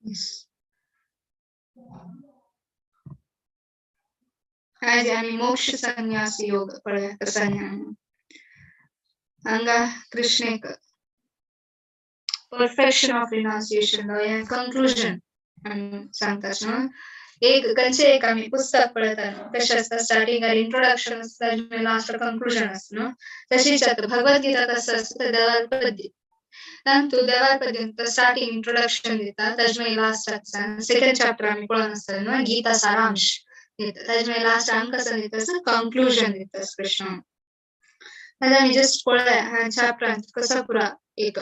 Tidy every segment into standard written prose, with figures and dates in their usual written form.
Yes. आज आम्ही मोक्ष संन्यास योग पळया कसा ज्ञान हांगा कृष्णेक perfection of renunciation conclusion सांगतात ना एक कंचे एक आम्ही पुस्तक पळताना कशा असतं स्टार्टिंग इंट्रोडक्शन असतं लास्ट कंक्लुजन असतं ना तशीच आता भगवद्गीता कसं असतं देवालपद्य तू देवालपर्यंत स्टार्टिंग इंट्रोडक्शन देतात त्याच्यामुळे लास्ट असतं सेकंड चॅप्टर आम्ही पळून असतं ना गीता सारांश देतात त्याच्यामुळे लास्ट आम्ही कसं देतं कंक्लुजन देतं कृष्ण आता आम्ही जस्ट पळूया हा चॅप्टर कसा पुरा एक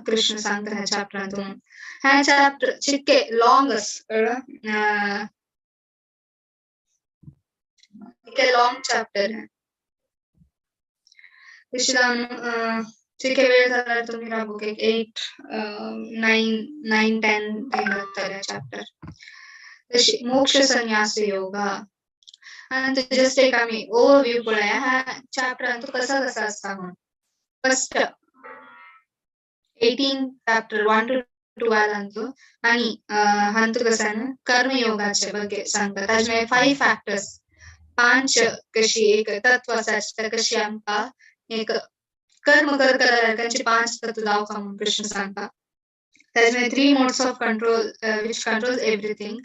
कृष्ण सांगता ह्या चॅप्टरातून ह्या चॅप्टर चितके लॉंग इतके लॉंग चॅप्टर है कृष्ण चितके वेळ झाला तुम्ही राबू की 8 9 10 लागतात चॅप्टर तशी मोक्ष संन्यास योगा आणि जस्ट एक आम्ही ओव्हरव्ह्यू पळया हा चॅप्टर कसा कसा असता म्हणून फर्स्ट 18 chapter 1 to 12 अंतु आणि हंतु कसानं कर्मयोगाच्या ಬಗ್ಗೆ सांगतात त्याच्यामध्ये 5 factors 5 कशी एक तत्वासाठी कशी आमका एक कर्म करायला त्यांचे 5 तत्व दाव का म्हणून कृष्ण सांगतात त्याच्यामध्ये 3 modes of control which controls everything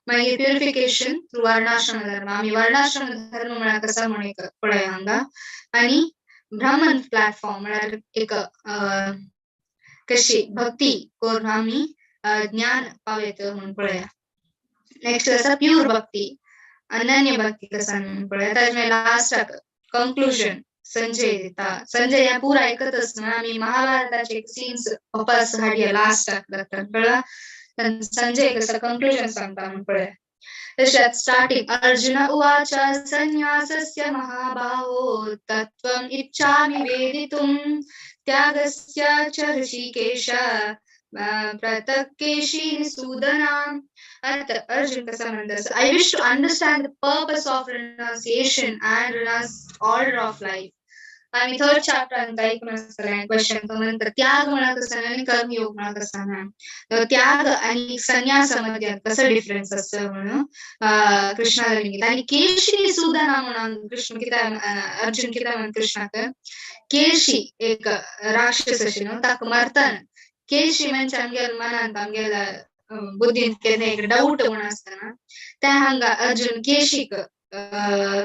मागे प्युरिफिकेशन थ्रू वर्णाश्रम धर्म आम्ही वर्णाश्रम धर्म म्हणा कसा म्हणून एक पळय हांगा आणि ब्राह्मण प्लॅटफॉर्म म्हणा एक कशी भक्ती करून आम्ही ज्ञान पावेतो म्हणून पळया नेक्स्ट असा प्युअर भक्ती अनन्य भक्ती कसा म्हणून पळया त्याच्यामुळे लास्ट कंक्लुजन संजय देता संजय या पुरा ऐकतच ना आम्ही महाभारताचे सीन्स वापस हाडिया लास्ट कळला संजय कसं कंक्लुजन सांगता म्हणून पळया तशात स्टार्टिंग अर्जुन उवाच संन्यासस्य महाबाहो तत्त्वम् इच्छामि वेदितुं त्यागस्य च ऋषिकेश प्रतक्केशी सूदना Arjun कसा म्हणतात I wish to understand the purpose of renunciation and order of life आम्ही थर्ड चॅप्टर ऐकून असतं क्वेश्चन तो नंतर त्याग म्हणत असताना आणि कर्मयोग म्हणत असताना त्याग आणि संन्यासामध्ये कसं डिफरन्स असतं म्हणून कृष्णाला लिहिलं आणि केशी सुदाना म्हणून कृष्ण किती अर्जुन किती म्हणून कृष्णाक केशी एक राक्षस अशी ताक मरताना केशी म्हणजे आमगेल मनात आमगेला बुद्धीन केले एक डाऊट म्हणून असताना त्या हांगा अर्जुन केशीक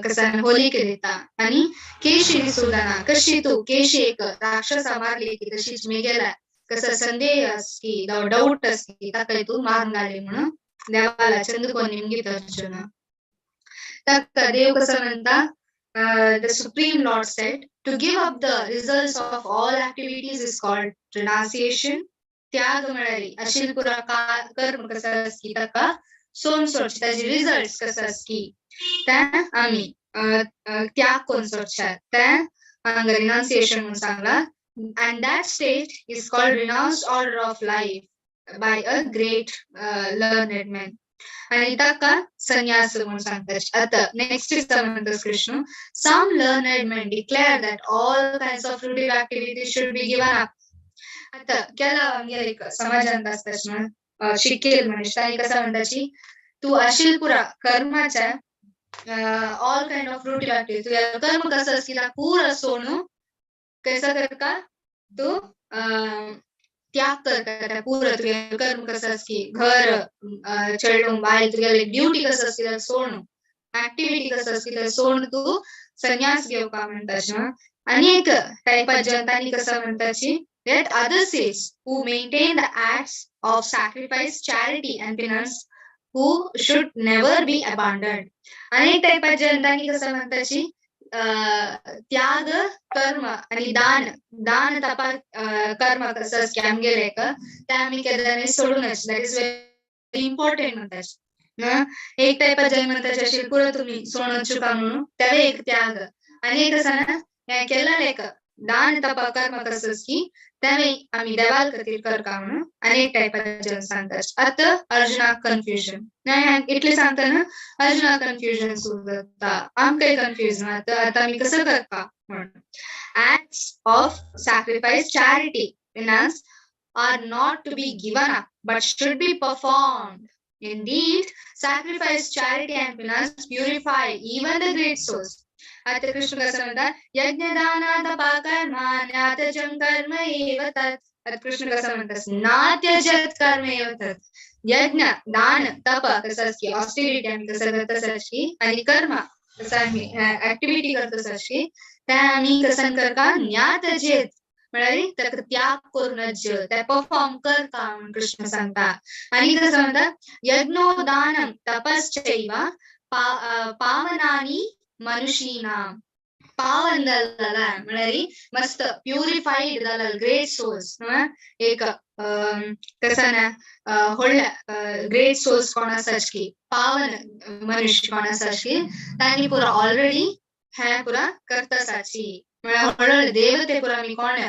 कसा होली केलेता आणि केशी सुदाना कशी तू केशी एक राक्षसा मारली की तशीच मी गेला कसं संदेह असकी डाऊट असकी ताका तू मारून आले म्हणून देवाला चंदुको निमगीत अर्जुन ताका देव कसं म्हणता the Supreme Lord said, to give up the results of all activities is called renunciation. त्याग मिळाली अशील पुरा कर्म कसं असकी ताका सोन सोडची त्याची रिझल्ट कसं असकी त्या आम्ही त्याग कोण सोडच्या त्या रिनाउन्सिएशन म्हणून सांगला and that state is called renounced order of life by a great learned man आणि ताका संन्यास म्हणून सांगतात आता नेक्स्ट म्हणतात Krishna some learned men declare that all kinds of fruitive activities should be given up आता केला एक समाजात असतात ना शिकेल मनुष्य कसं म्हणताची तू अशील पुरा कर्माच्या ऑल काइंड ऑफ फ्रुटिव ऍक्टिव्हिटी तुझ्या कर्म कसं असतील पूर्ण सोडून कसं कर का तू त्याग कर पूर्ण तुझे कर्म कसं असकी घर चढून बाहेर तुझ्या ड्युटी कसं असतील सोडून ऍक्टिव्हिटी कसं असतील सोडून तू संन्यास घेऊ का म्हणतास ना अनेक टाईपात जनतांनी कसं म्हणताची that others says who maintain the acts of sacrifice, charity and penance who should never be abandoned. अनेक टाईपात जनतांनी कसं म्हणताची त्याग कर्म आणि दान तपा कर्म कसं स्कॅम गेले का त्या आम्ही केल्याने सोडूनच दॅट इज व्हेरी इम्पॉर्टंट म्हणतात ना एक टाईपात जय म्हणताच्या शिल्पुर तुम्ही सोडून चुका म्हणून त्यावे एक त्याग आणि एक कसं ना केला लेख दान तपा कर्म कसं की त्यावेळी आम्ही देवाल खातीर करता म्हणून अनेक टाईपाचे सांगतात आता अर्जुना कन्फ्युजन नाही इतले सांगता ना अर्जुना कन्फ्युजन सुरू जाता आमकां कन्फ्युजन आता आम्ही कसं करता म्हणून acts of sacrifice charity finance are not to be given up, but should be performed. Indeed, sacrifice, charity, and penance purify even the great souls. आता कृष्ण कसं म्हणतात यज्ञदानात पाकर्म ज्ञातजं कर्म एव तत्. आता कृष्ण कसं म्हणतात नात्यजत कर्म एव तत्. यज्ञ दान तप कसं की ऑस्टिरिटी आम्ही कसं करत असची आणि कर्म कसं आम्ही ऍक्टिव्हिटी करत असची त्या आम्ही कसं कर का ज्ञातजेत म्हणाली तर त्याग करूनच त्या परफॉर्म कर का म्हणून कृष्ण सांगता. आणि कसं म्हणतात यज्ञोदानं तपश्चैव पावनानि मनुष्यीनां. पावन झाला म्हणाली मस्त प्युरिफाईड झाला ग्रेट सोल्स एक कसं ना होळ्या ग्रेट सोल्स कोणासाच की पावन मनुष्य कोणासाच की त्यांनी पुरा ऑलरेडी ह्या पुरा करतासाची हळूहळू देवते पुरा मी कोण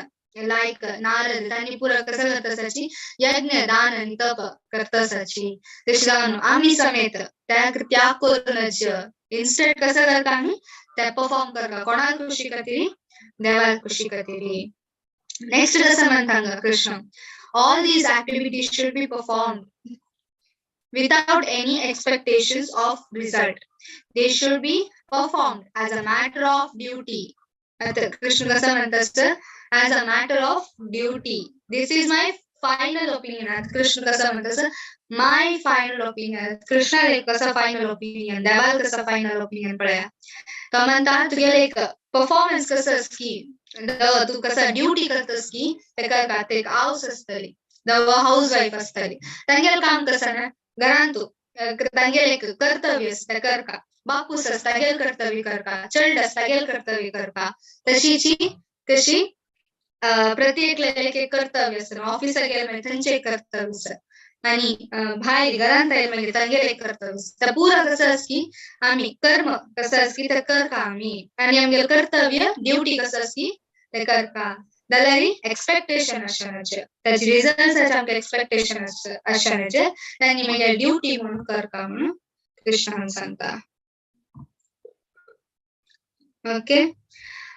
लाईक नारद त्यांनी पुरा कसं करतासाची यज्ञ दान आणि तप करतासाची तशी जाऊन आम्ही समेत त्या त्याग करूनच इन्स्टेंट कसं करता आम्ही त्या परफॉर्म करता कोणाला कृषी करतील देवाला कृषी करतील. नेक्स्ट कसं म्हणतात Krishna all these activities should be performed without any expectations of result. They should be performed as a matter of duty. आता कृष्ण कसं म्हणतात as a matter of duty. This is my final opinion. आता कृष्ण कसं म्हणतात my final opinion. कृष्णाला एक कसं final opinion देवाला कसं final opinion पडया तर म्हणतात तुला एक परफॉर्मन्स कसं की तू कसं ड्युटी करतस की ते काय का ते हाऊस असतली हाऊस वाईफ असतली त्यांगेल काम कसं ना घरान तू त्यांगेल एक कर्तव्य असतं कर का बापूस असता गेल कर्तव्य कर का चल्ड असता गेल कर्तव्य कर का तशीची कशी प्रत्येक एक कर्तव्य असतं ऑफिसर गेल म्हणजे त्यांचे कर्तव्य असतं आणि बाहेर घरात आहे म्हणजे त्यांगेल एक कर्तव्य तर पुरा कसं की आम्ही कर्म कसं की तर कर का आम्ही आणि आमगे कर्तव्य ड्युटी कसं की ते कर का दलारी एक्सपेक्टेशन असण्याचे त्याची रिझल्ट आमचे एक्सपेक्टेशन असण्याचे त्यांनी म्हणजे ड्युटी म्हणून कर का म्हणून कृष्ण सांगता. ओके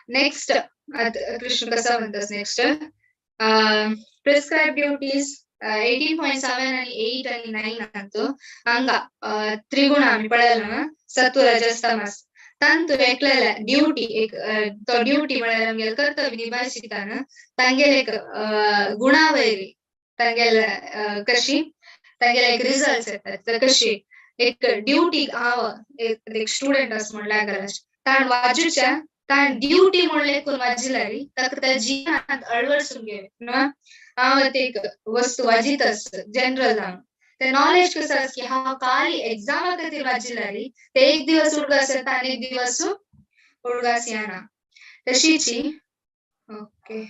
नेक्स्ट कृष्ण कसं म्हणतात नेक्स्ट प्रिस्क्राइब ड्युटीज 18.7 आणि 8 आणि 9 अंतू हंगा त्रिगुण आम्ही पळायला सत्व रजस तमस ತಂತು ಎಕ್ಲೆಲ ಡ್ಯೂಟಿ ಡ್ಯೂಟಿ ನಮ್ಗೆ ಕರ್ತವ್ಯ ನಿಭಾಯಿಸಿತಾನ ತಂಗೆಲೆ गुणावैरी ತಂಗೆಲ್ಲ कशी ತಂಗೆಲ್ಲ एक रिझल्ट येतात कशी एक ड्युटी आव एक स्टुडंट असं म्हणल्या गेला ताण वाजूच्या ताण ड्युटी म्हणले कोण वाजिलारी तर त्या जीवनात अळवडसून घे ना ते एक वस्तू वाजितच जनरल जाऊन ते नॉलेज कसं की हा काली एक्झाम खातीर वाजिलारी ते एक दिवस उडगास येता आणि एक दिवस उडगास येना तशीची ओके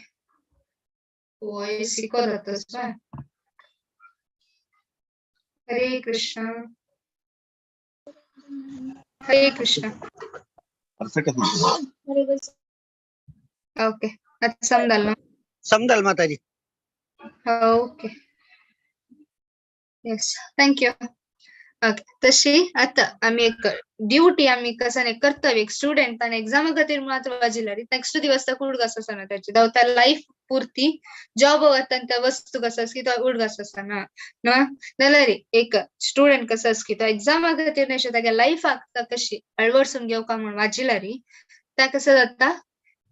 वॉइस इको जातच ना. हरे कृष्ण हरे कृष्ण ओके आता समजाल माताजी. Okay yes thank you. ओके तशी आता आम्ही एक ड्युटी आम्ही कसं नाही कर्तव्य एक स्टुडंट आणि एक्झाम खातीर मात्र वाजिलारी नेक्स्ट दिवस तक उडगास असना त्याची दावता लाईफ पूर्ती जॉब वतंत वस्तू कसं की तो उडगास असना ना नलरी एक स्टुडंट कसं की तो एक्झाम खातीर नेशे त्याच्या लाईफ आता कशी अळवडसून घेऊ का म्हणून वाजिलारी त्या कसं जाता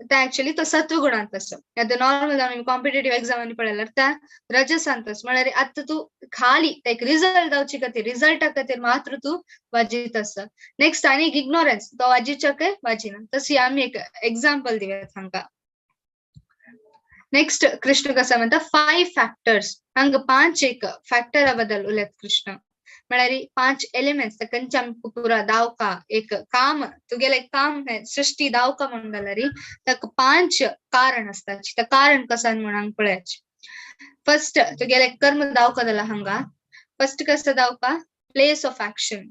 त्या ऍक्च्युअली तो सत्वगुणांत असं आता नॉर्मल जाऊन कॉम्पिटेटिव्ह एक्झाम आणि पळायला त्या रजसांतस म्हणारे आता तू खाली एक रिझल्ट दावची खातीर रिझल्ट खातीर मात्र तू वाजित असं नेक्स्ट आणि इग्नोरन्स तो वाजीच्या काय वाजिना तशी आम्ही एक एक्झाम्पल दिव्या हांका. नेक्स्ट कृष्ण कसं म्हणता 5 फॅक्टर्स हांग 5 एक फॅक्टरा बद्दल उलयत कृष्ण म्हणारी 5 एलिमेंट्स कंचा पुरा दावका एक काम तुगेले एक काम सृष्टी दावका म्हणून जाल्यारी तक 5 कारण असतात त्या कारण कसान म्हणून पळयाच. फर्स्ट तुगेले कर्म दावका जाला हंगा फर्स्ट कसं दावका प्लेस ऑफ ऍक्शन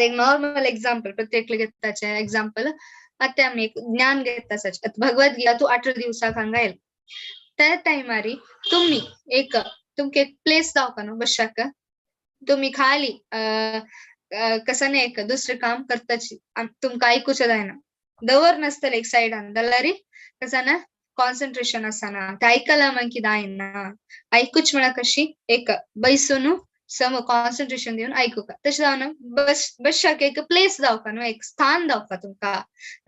एक नॉर्मल एक्झाम्पल प्रत्येक घेताचे एक्झाम्पल आता आम्ही एक ज्ञान घेता भगवद्गीता तू 18 दिवसाक हंगा येईल त्या टाइमारी तुम्ही एक तुमके एक प्लेस दावका न्हू बशाक तुम्ही खाली कसं नाही एक दुसरं काम करताची तुमका ऐकूच जायना दवर नसतल एक साइडान दलारी कसं ना कॉन्सन्ट्रेशन असना ते ऐकायला मग की दायना ऐकूच म्हणा कशी एक बैसून सम कॉन्सन्ट्रेशन देऊन ऐकू का तशें जावन बसशाक एक प्लेस जावका न्हू एक स्थान जावका तुमका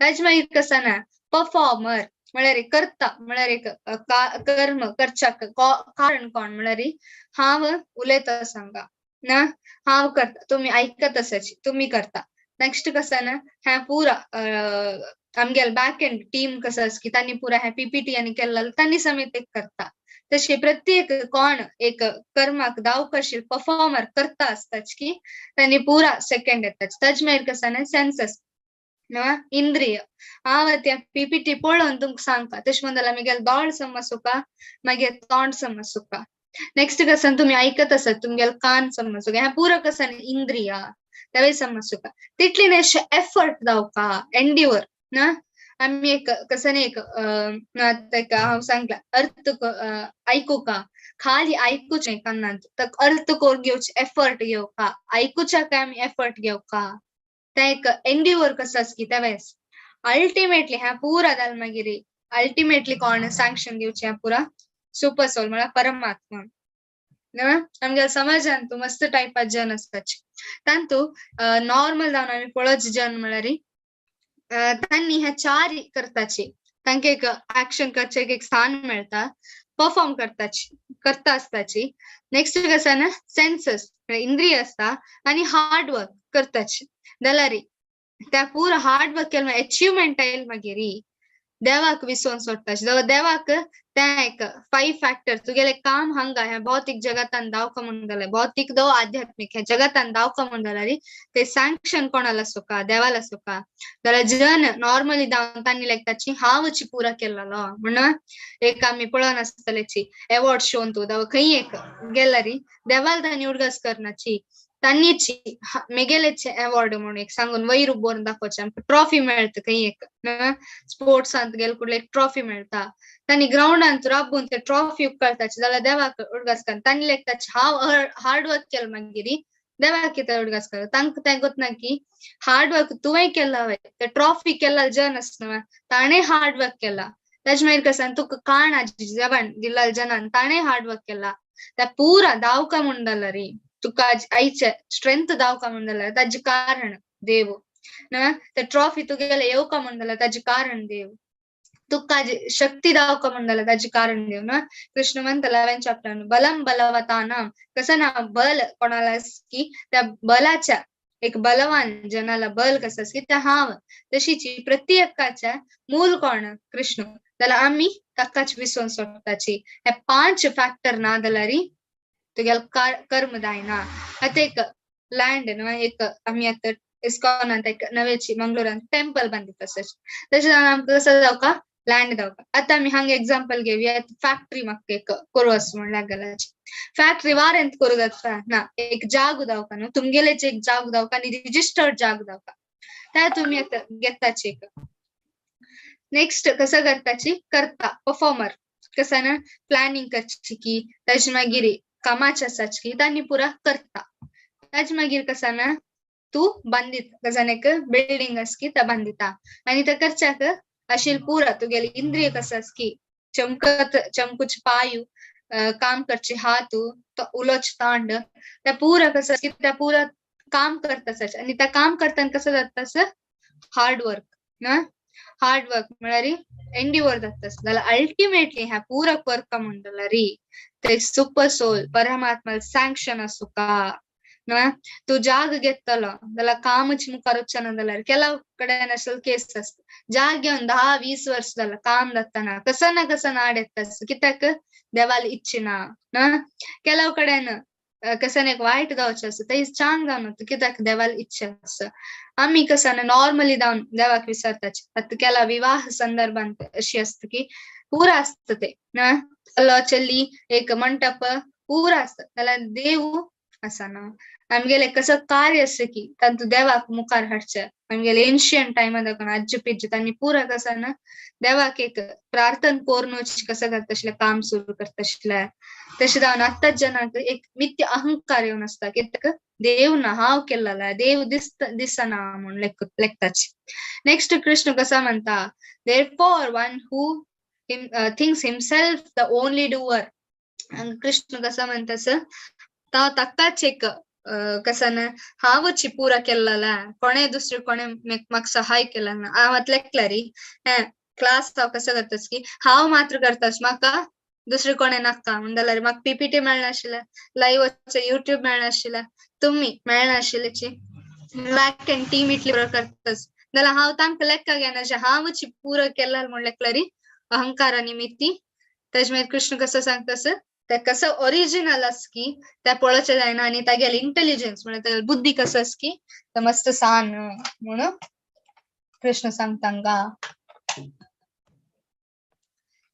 ताजे मागीर कसा ना परफॉर्मर म्हळ्यार करता म्हळ्यार एक कर्म करच्याक कारण कोण म्हळ्यार हांव उलयता सांगा ना हांव करता तुम्ही ऐकत आसाची तुम्ही करता नेक्स्ट कसा ना ह्या पुरा आमगेल बॅक एंड टीम कसं की त्यांनी पुरा ह्या पीपीटी आणि केलेलं त्यांनी समेत एक करता तसे प्रत्येक कोण एक कर्माक दाव करशील परफॉर्मर करता असताच की त्यांनी पुरा सेकंड येताच ताज मागीर कसा ना सेन्सस इंद्रिय हांव त्या पीपीटी पळोवन तुमकां सांगता तशें म्हणल्यार आमगेल दोळ समजूका मागीर तोंड समजूका नेक्स्ट कसन तुम्ही ऐकत असत तुमगेल कान समजूका ह्या पुरा कसन इंद्रिया त्यावेळी समजूका तितली एफर्ट जावका एंड्युअर ना आम्ही एक कसं एक हांव सांगला अर्थ ऐकूका खाली ऐकूच कन्नात तर अर्थ कोर घेवच एफर्ट घेवका ऐकूच्या काय आम्ही एफर्ट घेवका ते एक एंड्युअर कसं की त्यावेळेस अल्टिमेटली ह्या पुरा जाल मागीर अल्टिमेटली कोण सँक्शन दिवचे ह्या पुरा सुपर सोल म्हळ्यार परमात्मा आमगे समाजान तू मस्त टायपात जन असताच तांतू नॉर्मल जावन आम्ही पळोवच जन म्हळ्यार त्यांनी ह्या चार करताची तांकां एक ऍक्शन करचे एक स्थान मेळता परफॉर्म करता असताची नेक्स्ट कसं ना सेन्सस इंद्रिय असता आणि हार्डवर्क करताची जाल्यार त्या पुरा हार्डवर्क केलं अचिव्हमेंट येईल मागीर देवाक विसवून सोडताची देवाक त्या एक 5 फॅक्टर तुगेले काम हांगा ह्या भौतिक जगतान दावका म्हणून जाल्यार भौतिक दो आध्यात्मिक ह्या जगतान दावका म्हणून जाल्यार ते सँक्शन कोणाला सोका देवाला सोका जाल्यार जन नॉर्मली दावन तांणी लायक ताची हांवची पुरा केलेलो म्हणून एक आमी पळोवन आसतलेची अवॉर्ड शोन तू दाव खंय एक गेल्यारी देवाला तांणी उडगस करनाची तांनीची मेगेलेचे अवॉर्ड म्हणून एक सांगून वयर उबोरून दाखोवचे ट्रॉफी मेळता खंय एक स्पोर्ट्सांत गेल कुठले एक ट्रॉफी मेळता तांणी ग्राउंडांत राबून ते ट्रॉफी उकळताची जाल्यार देवाक उडगस कर तांणी लायक ताची हांव हार्डवर्क केलं मागीर देवाक कितें उडगस कर तांकां तें गोत ना की हार्डवर्क तुवें केला वय ते ट्रॉफी केला जन आसना ताणें हार्डवर्क केला ताजे मागीर कसान तुका काण जवान दिला जनान ताणें हार्डवर्क केला त्या पुरा दावका म्हणून जाल्यार तुका आईचे स्ट्रेंथ दावका म्हणून जाल्यार ताजे कारण देव ना ते ट्रॉफी तुगेले येवका म्हणून जाल्यार ताजे कारण देव तुका शक्ती दावका म्हणून जाल्यार ताजे कारण देव ना कृष्ण म्हणता 11 चॅप्टर बलम बलवतानाम कसं ना बल कोणाला की त्या बलाच्या एक बलवान जनाला बल कसं की त्या हांव तशीची प्रत्येकाच्या मूल कोण कृष्ण जाल्यार आम्ही ताकाच विसवून सोडताची हे 5 फॅक्टर ना जाल्यार तुगेल कर्म जायना आता एक लँड न्हू एक आम्ही आता इस्कॉनांत एक नवेची मंगळुरांत टेम्पल बांदीत आसत तशें जावन आमकां कसं जावका लँड जावका आता आमी हांगा एग्जांपल घेवया फॅक्टरी म्हाका एक करूं आस म्हण लागलाची फॅक्टरी वारेंत करूं जाता ना एक जाग जावका न्हू तुमगेलेच एक जाग जावका आनी रिजिस्टर्ड जाग जावका त्या तुमी आतां घेताची एक नेक्स्ट कसं करताची करता परफॉर्मर कसं ना प्लॅनिंग करची की ताजे मागीर कामाचे आसाच की तांणी पुरा करता ताजे मागीर कसं ना तू बांदीत कसं एक बिल्डिंग आस की त्या बांदिता आनी त्या करच्याक आशिल पुरा तुगेले इंद्रिय कसं की चमकुच पायू काम करचे हाथ तो उलोच तांड त्या पुरा कसं की त्या पुरा काम करताच आणि त्या काम करताना कसं जातास हार्डवर्क ना हार्डवर्क म्हळ्यार एंड्युअर जातास जाल्यार अल्टिमेटली ह्या पुरा वर्क म्हणून जाल्यार ते सुपर सोल परमात्मा सँक्शन आसुका ना तू जाग घेतलो जाल्यार कामच मुखार वचना जाल्यार केला कडेन अशें केस आसता जाग घेवन 10-20 वर्ष जाल्यार काम जातना कसं ना आड येतास कित्याक देवाल इच्छिना ना केला कडेन कसं एक वायट जावचें आसा ते छान जावन कित्याक देवाल इच्छा आसा आमी कसं नॉर्मली जावन देवाक विसरताचे आतां केला विवाह संदर्भांत अशी आसता की पुरा आसता ते ना चलो चली एक मंटप पुरा आसता जाल्यार देव असना आमगेले कसं कार्य असं की तांतू देवाक मुखार हाडचे आमगेले एन्शियंट टायमार दाखोवन आज्जी पिज्जी तांणी पुरा कसं ना देवाक एक प्रार्थना करूनच कसं करता आशिल्लें काम सुरू करता आशिल्लें तशें जावन आत्ताच जनाक एक मिथ्य अहंकार येवन आसता कित्याक देव ना हांव केल्लो देव दिसना म्हूण लेखताचे नेक्स्ट कृष्ण कसं म्हणता therefore one who thinks himself the only doer. Krishna कसा म्हणतास ता तक्काच एक कसन हावची पुरा केलेला कोणे दुसरे कोणे म्हाका सहाय केला ना हांव लेखलारी क्लास हांव कसं करतास की हांव मात्र करतास म्हाका दुसरे कोणे नाका म्हणल्यार म्हाका पीपीटी मेळनाशिल्ले लाईव्ह युट्यूब मेळनाशिल्ले तुम्ही मेळनाशिल्लेची लॅक एंड टीम इतली बरो करतास जाल्यार हांव तांकां लेक्का घेना जे हांवची पुरो केला म्हण लेखलारी अहंकारा निमित्ती तेजे मागीर कृष्ण कसं सांगतास ते कसं ओरिजिनल आस की त्या पळोवचें जायना आनी तागेले इंटेलिजन्स म्हणजे बुद्धी कसं आस की ते मस्त सान म्हणून कृष्ण सांगता तांकां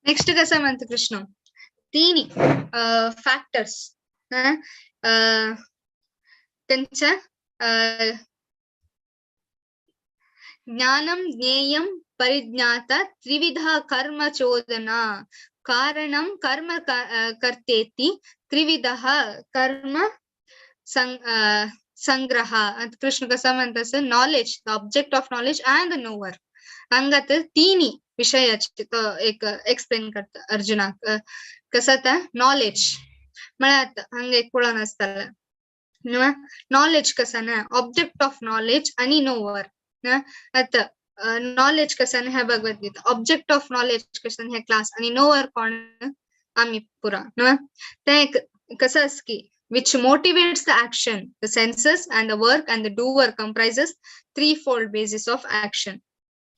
नेक्स्ट कसं म्हणता कृष्ण तीन फॅक्टर्स त्यांच्या ज्ञानम ज्ञेयम परिज्ञाता त्रिविधा कर्म चोदना कारणं कर्म कर्तेति त्रिविधः कर्म संग्रह कृष्ण कसं म्हणतास knowledge the object of knowledge and the knower हंगात तिन्ही विषयाचे तो एक एक्सप्लेन करता अर्जुनाक कसं आता नॉलेज म्हळ्यार हंगा एक पुळण आसताला नॉलेज कसं ना ऑब्जेक्ट ऑफ नॉलेज आणि नोवर आता नॉलेज कसं ह्या भगवद्गीता ऑब्जेक्ट ऑफ नॉलेज कसं ह्या क्लास आणि नोवर कोण आम्ही पुरा ते कसं आस की which motivates the action the senses and the work and the doer comprises threefold basis of action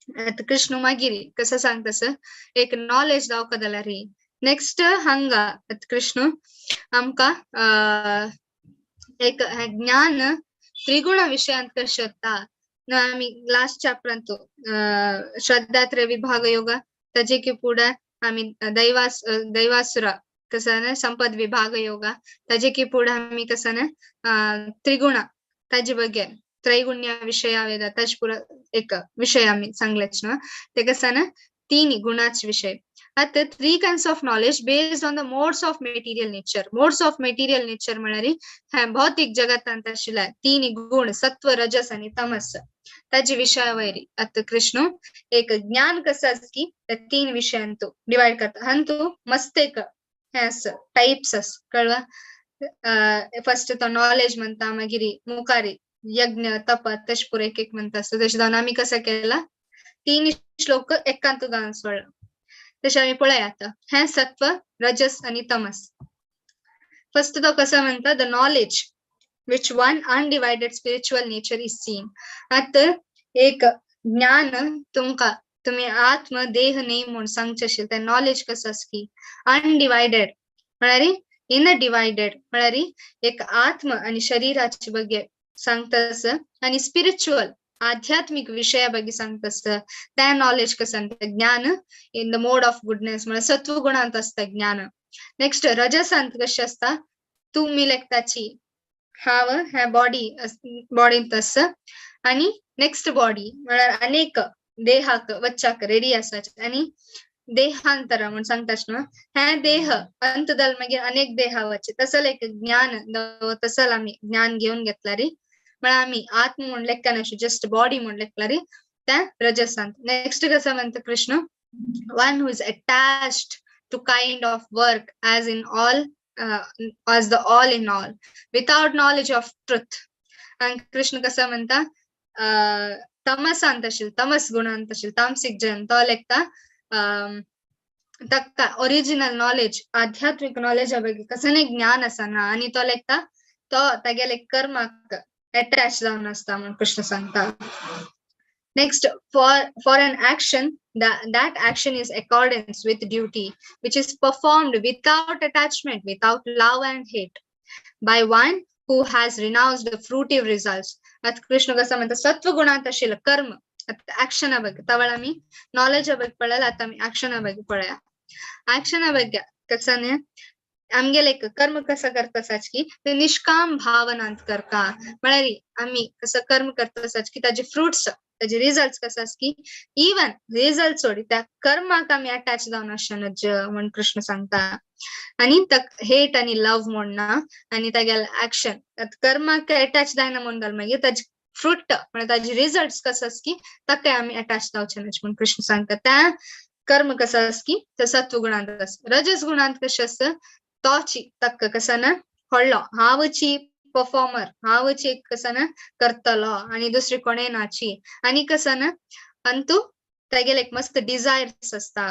आता कृष्ण मागिरी कसं सांगतास एक नॉलेज दावकदला री नेक्स्ट हंगा कृष्ण आमका एक ज्ञान त्रिगुण विषयांत कशें येता आम्ही लास्ट चॅप्टरांत श्रद्धात्रय विभाग योग ताजे की पुढे आम्ही दैवासुरा कसं संपद विभाग योग ताजे की पुढे आम्ही कसं त्रिगुण ताजे बगे त्रैगुण्य विषय वेदा ताज पुरा एक विषय आम्ही सांगलेच ना ते कसं तीन गुणाच विषय आता three kinds of knowledge based on the modes of material nature म्हळ्यार भौतिक जगतांत आशिल्ले तीन गुण सत्व रजस आणि तमस ताजे विषय वैरी आता कृष्ण एक ज्ञान कसं आस की तीन विषयांत डिवाइड करता हंतु मस्त एक टाइप्स आस कळवा फर्स्ट तो नॉलेज म्हणता मागिरी मुखारी यज्ञ तप तश पुरे एक एक म्हणता असतो तशें जावन आम्ही कसं केला तीन श्लोक एकांत जावन सोडला तशें आम्ही पळय आता हे सत्व रजस आणि तमस फर्स्ट तो कसं म्हणता the knowledge which one undivided spiritual nature is seen आता एक ज्ञान तुमका तुम्ही आत्म देह नाही म्हणून सांगचे असेल तर नॉलेज कसं आस की अनडिवायडेड म्हळ्यार इन डिवायडेड म्हळ्यार एक आत्म आणि शरीराचे बगे सांगतास आणि स्पिरिच्युअल आध्यात्मिक विषया बगे सांगतास त्या नॉलेज कसं ज्ञान in the mode of goodness म्हळ्यार सत्व गुणांत असता ज्ञान नेक्स्ट रजसांत कशें असता तुम्ही लेखताची हाव ह्या बॉडी तस आणि नेक्स्ट बॉडी म्हळ्यार अनेक देहाक वच्चाक रेडी आसाच आणि देहांतर म्हणून सांगताच ना हे देह अंतदल मागीर अनेक देहावाचे तसल एक ज्ञान तसल आम्ही ज्ञान घेऊन घेतला रे म्हळ्यार आम्ही आत्म म्हण लेखा नाशू जस्ट बॉडी म्हण लेखला रे त्या रजसांत नेक्स्ट कसं म्हणतं Krishna one who is attached to kind of work as in all as the all in all without knowledge of truth and Krishna कसं म्हणता तमसांत असेल तमस गुणांत असेल तामसिक जन तो लेखता तक्का ओरिजिनल नॉलेज आध्यात्मिक नॉलेज ಬಗ್ಗೆ कसं ज्ञान असा ना आणि तो लेखता तो तागेले कर्माक अटॅच जावन असता म्हणून कृष्ण सांगता Next, for an action, that action is accordance with duty, which is performed without attachment, without love and hate, by one who has renounced the fruitive results. At Krishna kasa manta sattva gunanta shila karma. At action abag. Tawala mi knowledge abag padala atami action abag padaya. Action abag kasane आमगे like कर्म कसं करता साच की ते निष्काम भावनांत करता म्हळ्यार आम्ही कसं कर्म करता साच की ताजे फ्रुट्स ताजे रिझल्ट्स कसं आस की इवन रिझल्ट सोडी त्या कर्माक आम्ही अटॅच जावन आसनच म्हण कृष्ण सांगता आणि हेट आणि लव्ह म्हणना आणि तागेल ऍक्शन कर्माक अटॅच जायना म्हण जाल मागीर ताजे फ्रूट म्हणजे ताजे रिझल्ट्स कसं आस की ताका आम्ही अटॅच जावचे म्हण कृष्ण सांगता त्या कर्म कसं असं की तर सत्वगुणांत असं. रजस गुणांत कशें असं तोची तक्क कसं ना व्हडलो हांवची परफॉर्मर हांवची एक कसं ना करतलो आणि दुसरी कोणे नाची आणि कसं ना अंतू तेगेले एक मस्त डिझायर्स असता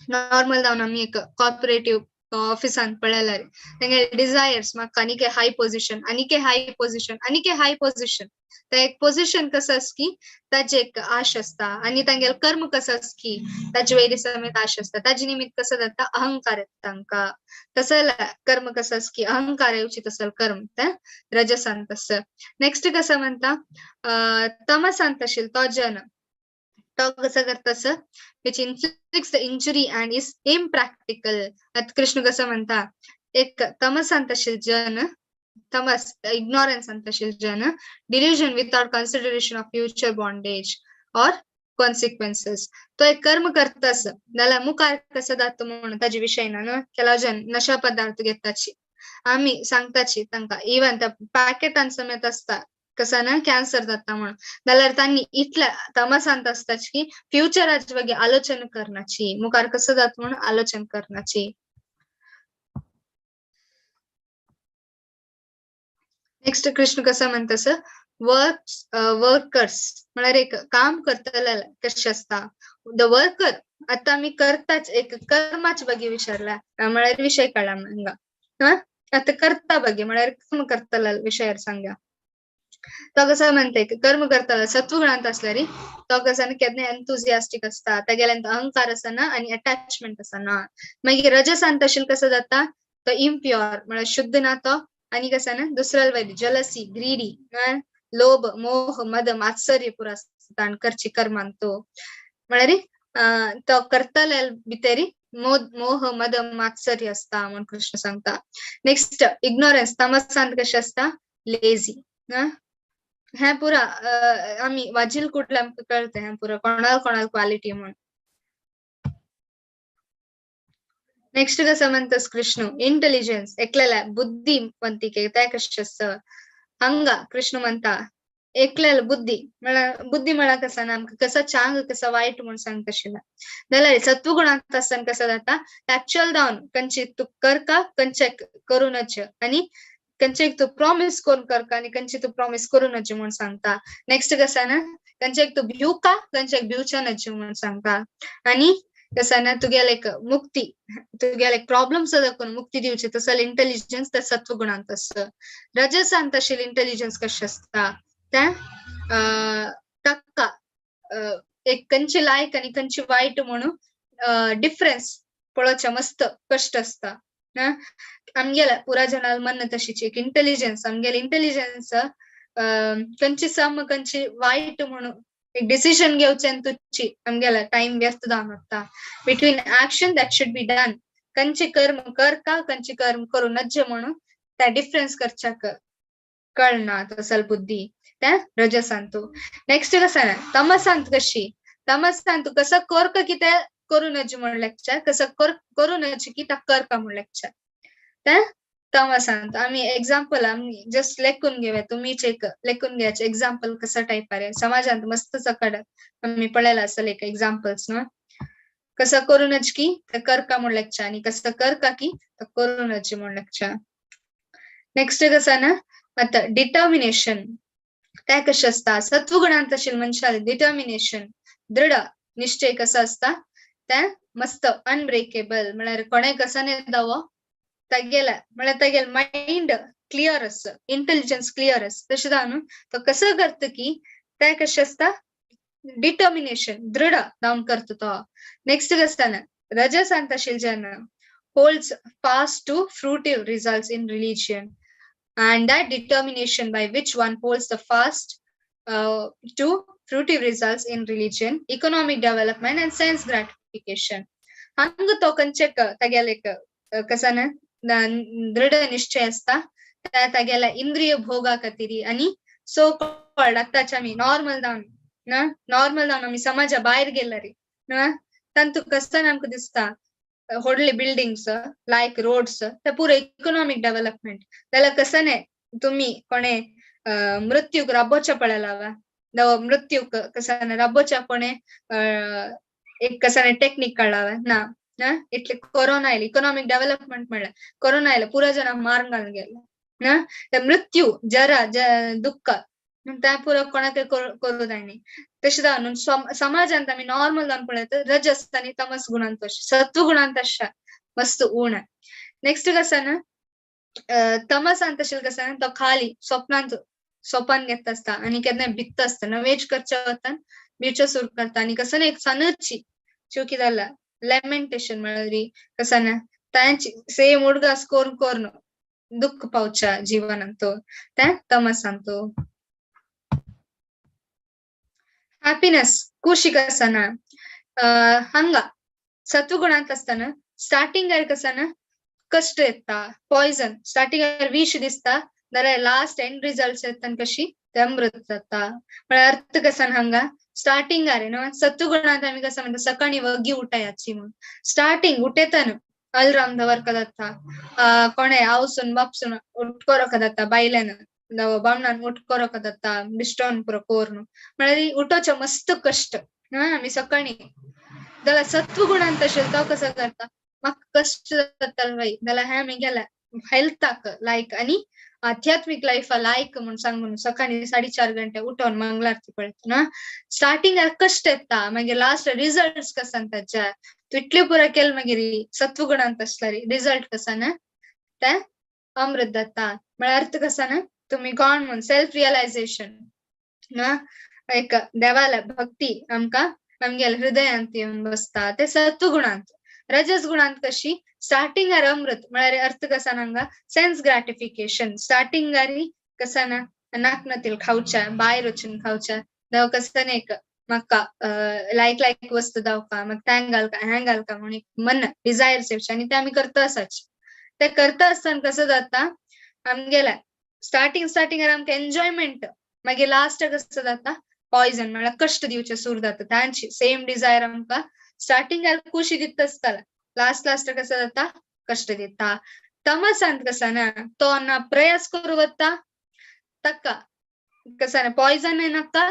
नॉर्मल जावन आमी एक कॉर्पोरेटिव्ह ऑफिसान पळयल्यार तेंगे डिझायर्स म्हाका आनीक हाय पोझिशन आनीक हाय पोझिशन आनीक हाय पोझिशन ते एक पोझिशन कसं असं की ताची एक आश असता आणि तांगेल कर्म कसं असं की ताचे वयली समेत आश असता ताजे निमित्त कसं जाता अहंकार येता तांकां तसं कर्म कसं असं की अहंकार येवची तसं कर्म ते रजसान तसं नेक्स्ट कसं म्हणता तमसान तशील तो जन तो कसं करता तसं which inflicts the injury and is impractical आता कृष्ण कसं म्हणता एक तमसान तशील जन tamas ignorance antashil jana delusion without consideration of future bondage or consequences तो एक कर्म करतास नाला मुखार कसं जातो म्हणून ताजे विषयना न केला जन नशा पदार्थ घेताची आम्ही सांगताची तांकां इवन त्या पॅकेटान समेत असता कसं ना कॅन्सर जाता म्हणून जाल्यार तांणी इतल्या तमसांत असताच की फ्युचराचे ಬಗ್ಗೆ आलोचना करनाची मुखार कसं जात म्हणून आलोचना करनाची नेक्स्ट कृष्ण कसं म्हणतास वर्कर्स म्हळ्यार एक काम करतले कशें असता द वर्कर आता आमी करताच एक कर्माचे ಬಗ್ಗೆ विचारला म्हळ्यार विषय कळला म्हाका हा आता करता ಬಗ್ಗೆ म्हळ्यार कर्म करतले विषयार सांगया तो कसं म्हणते कर्म करतले सत्वगुणांत असल्यार तो कसं केन्ना एंथुसियास्टिक असता तेगेल्यांत अहंकार असना आणि अटॅचमेंट असना मागीर रजसांत तशील कसं जाता तो इम्प्युअर म्हळ्यार शुद्ध ना तो आणि कसं ना दुसऱ्या वयली जलसी ग्रीडी लोभ मोह मद मात्सर्य पुरा ताण करची कर्मांत तो म्हळ्यार तो करतले भितरी मोह मद मात्सर्य असता म्हणून कृष्ण सांगता नेक्स्ट इग्नोरन्स तमसांत कशें असता लेझी हे पुरा आम्ही वाजील कुठल्या कळते हे पुरा कोणाला क्वालिटी म्हणून नेक्स्ट कसं म्हणतास कृष्ण इंटेलिजन्स एकलेल्या बुद्धिमंतिके ते कशें असतं हंगा कृष्ण म्हणता एकलेलं बुद्धी म्हणा कसं ना कसं चांग कसं वाईट म्हणून सांगता आशिल्ला जाल्यार सत्वगुणांत आसतना कसं जाता ऍक्च्युअल जावन खंयची तू करका खंयचे करू नज आणि खंयचे तू प्रॉमिस करून करका आणि खंयचे तू प्रॉमिस करू नज म्हणून सांगता नेक्स्ट कसं ना खंयचे तू भिवका खंयचे भिवच्या नज म्हणून सांगता आणि कसं ना तुगेले एक मुक्ती तुगेले एक प्रॉब्लम दाखवून मुक्ती दिवची तसं इंटेलिजन्स त्या सत्वगुणांत असतं रजसांत असेल इंटेलिजन्स कशें असता त्या तक्का एक खंयची लायक आणि खंयची वाईट म्हणून डिफरन्स पळोवचे मस्त कष्ट असता आमगेला पुरा जनाल मन तशीच एक इंटेलिजन्स आमगेले इंटेलिजन्स खंयची सम खंयची वाईट म्हणून एक डिसिजन घेवचे तुझी आमगेला टाइम व्यर्थ जावन वता between action that should be done खंयचे कर्म करका खंयचे कर्म करू नज म्हणून त्या डिफरन्स करच्याक कळना तसल बुद्धी त्या रजसांत नेक्स्ट कसं ना तमसांत कशी तमसांत कसं करका की ते करू नज म्हणून लेक्चर कसं करू नज की त्या करका म्हणून लेक्चर त्या तमसांत आम्ही एक्झाम्पल आम्ही जस्ट लेखून घेऊया तुम्हीच एक लेखून घ्यायचे एक्झाम्पल कसं टाईप आहे समाजात मस्त सकड आम्ही पळायला असेल एक एक्झाम्पल्स ना कसं करू नज की करका म्हणून लेक्चर आणि कसं करका की करू नज म्हणून लेक्चर नेक्स्ट कसं ना आता डिटर्मिनेशन काय कशें असता सत्वगुणांत असेल मनशाले डिटर्मिनेशन दृढ निश्चय कसं असता ते मस्त अनब्रेकेबल म्हळ्यार कोणे कसं नाही दावो तेगेला म्हळ्यार तेगेल माइंड क्लियर आस इंटेलिजन्स क्लियर आस तशें जावन तो कसं करता की ते कशें असता डिटर्मिनेशन दृढ जावन करता तो नेक्स्ट कसं ना रजसांत असेल जेन्ना holds fast to fruitive results in religion and that determination by which one holds the fast to fruitive results in religion economic development and sense gratification hang to kanchek tagelek kasana दृढ निश्चय असता तागेला इंद्रिय भोगा खातीर आणि so called आताच्या आमी normal जावन आमी समाजा भायर गेल्यार तांतू कसं आमकां दिसता व्हडले बिल्डिंग्स लायक रोड्स ते पुरे इकॉनॉमिक डेव्हलपमेंट जाल्यार कसं नाही तुम्ही कोणे मृत्यूक राबोवच्या पळयला मृत्यूक कसं राबोवच्या कोणे एक कसा टेक्निक कळावा ना ना इतले कोरोना आयली इकॉनॉमिक डेव्हलपमेंट म्हणलं कोरोना आयला पुरा जन मारून गेला ना तर मृत्यू जरा दुःख त्या पुरा कोणाक करू जायनी तशें जावन समाजांत आमी नॉर्मल जावन पळयत रजस आनी तमस गुणांत सत्व गुणांत आसता मस्त उण नेक्स्ट कसं ना तमस ಅಂತ कसं तो खाली स्वप्नांत सोपान घेत असता आणि केन्ना भित्त असता नवेज करचे वतान बीच सुरू करता आणि कसं एक सनची चुकी जाला लेमेंटेशन म्हळ्यार कसं ना तांची सेम उडगा स्कोर कोर्न दुःख पावच्या जीवनांतो त्या तमसांतो हॅपीनेस खुशी कसं ना हंगा सत्वगुणांत असताना स्टार्टिंग कसं ना कष्ट येता पॉइजन स्टार्टिंग विष दिसता जाल्यार लास्ट एंड रिजल्ट्स येतात कशी ते अमृत जाता म्हळ्यार अर्थ कसा हांगा स्टार्टिंग न्हू सत्वगुणांत आमी कसं म्हणटा सकाळी वगी उठायाची म्हणून स्टार्टिंग उठेतन अलार्म दवरका जाता कोणे आवसून बापसून उठकोरका जाता बायलेन बामणान उठकोरका जाता बिस्टोन पुरो कोर्न म्हळ्यार उठोवचे मस्त कष्ट आमी सकाळी जाल्यार सत्वगुणांत असेल तो कसं करता म्हाका कष्ट जाता बाई जाल्यार हे मी गेला हेल्थाक लायक आणि आध्यात्मिक लाईफ लायक म्हणून सांगून सकाळी 4:30 गंटे उठून मंगलारती पळयता ना स्टार्टिंग कष्ट येता मागीर लास्ट रिजल्ट्स कसा त्याच्या तू इतले पुरा केल मागीर सत्वगुणांत असला रिजल्ट कसा ना ते अमृत जाता म्हळ्यार अर्थ कसा ना तुम्ही कोण म्हणून सेल्फ रिअलायझेशन ना एक देवाला भक्ती आमका आमगेल हृदयांत येऊन बसता ते सत्वगुणांत रजस गुणांत कशी स्टार्टिंग अमृत म्हळ्यार अर्थ कसा नांगा सेन्स ग्रॅटिफिकेशन स्टार्टिंग कसा ना नाकनातील खावच्या बायर वचून खावच्या जावं कसं एक म्हाका लायक वस्तू जावका मग त्या घालका हे घालका म्हणून एक मन डिझायर्स येवचे आणि ते आमी करता आसाच ते करता आसतना कसं जाता आमगेला स्टार्टिंग आमकां एन्जॉयमेंट मागीर लास्ट कसं जाता पॉइजन म्हळ्यार कष्ट दिवचे सुरू जाता तांची सेम डिझायर आमकां स्टार्टिंग खुशी दिता आसताला लास्ट कसं जाता कष्ट दिता तमसांत कसा ना तो ना प्रयास करू वता तक्का कसा ना पॉइजन नाका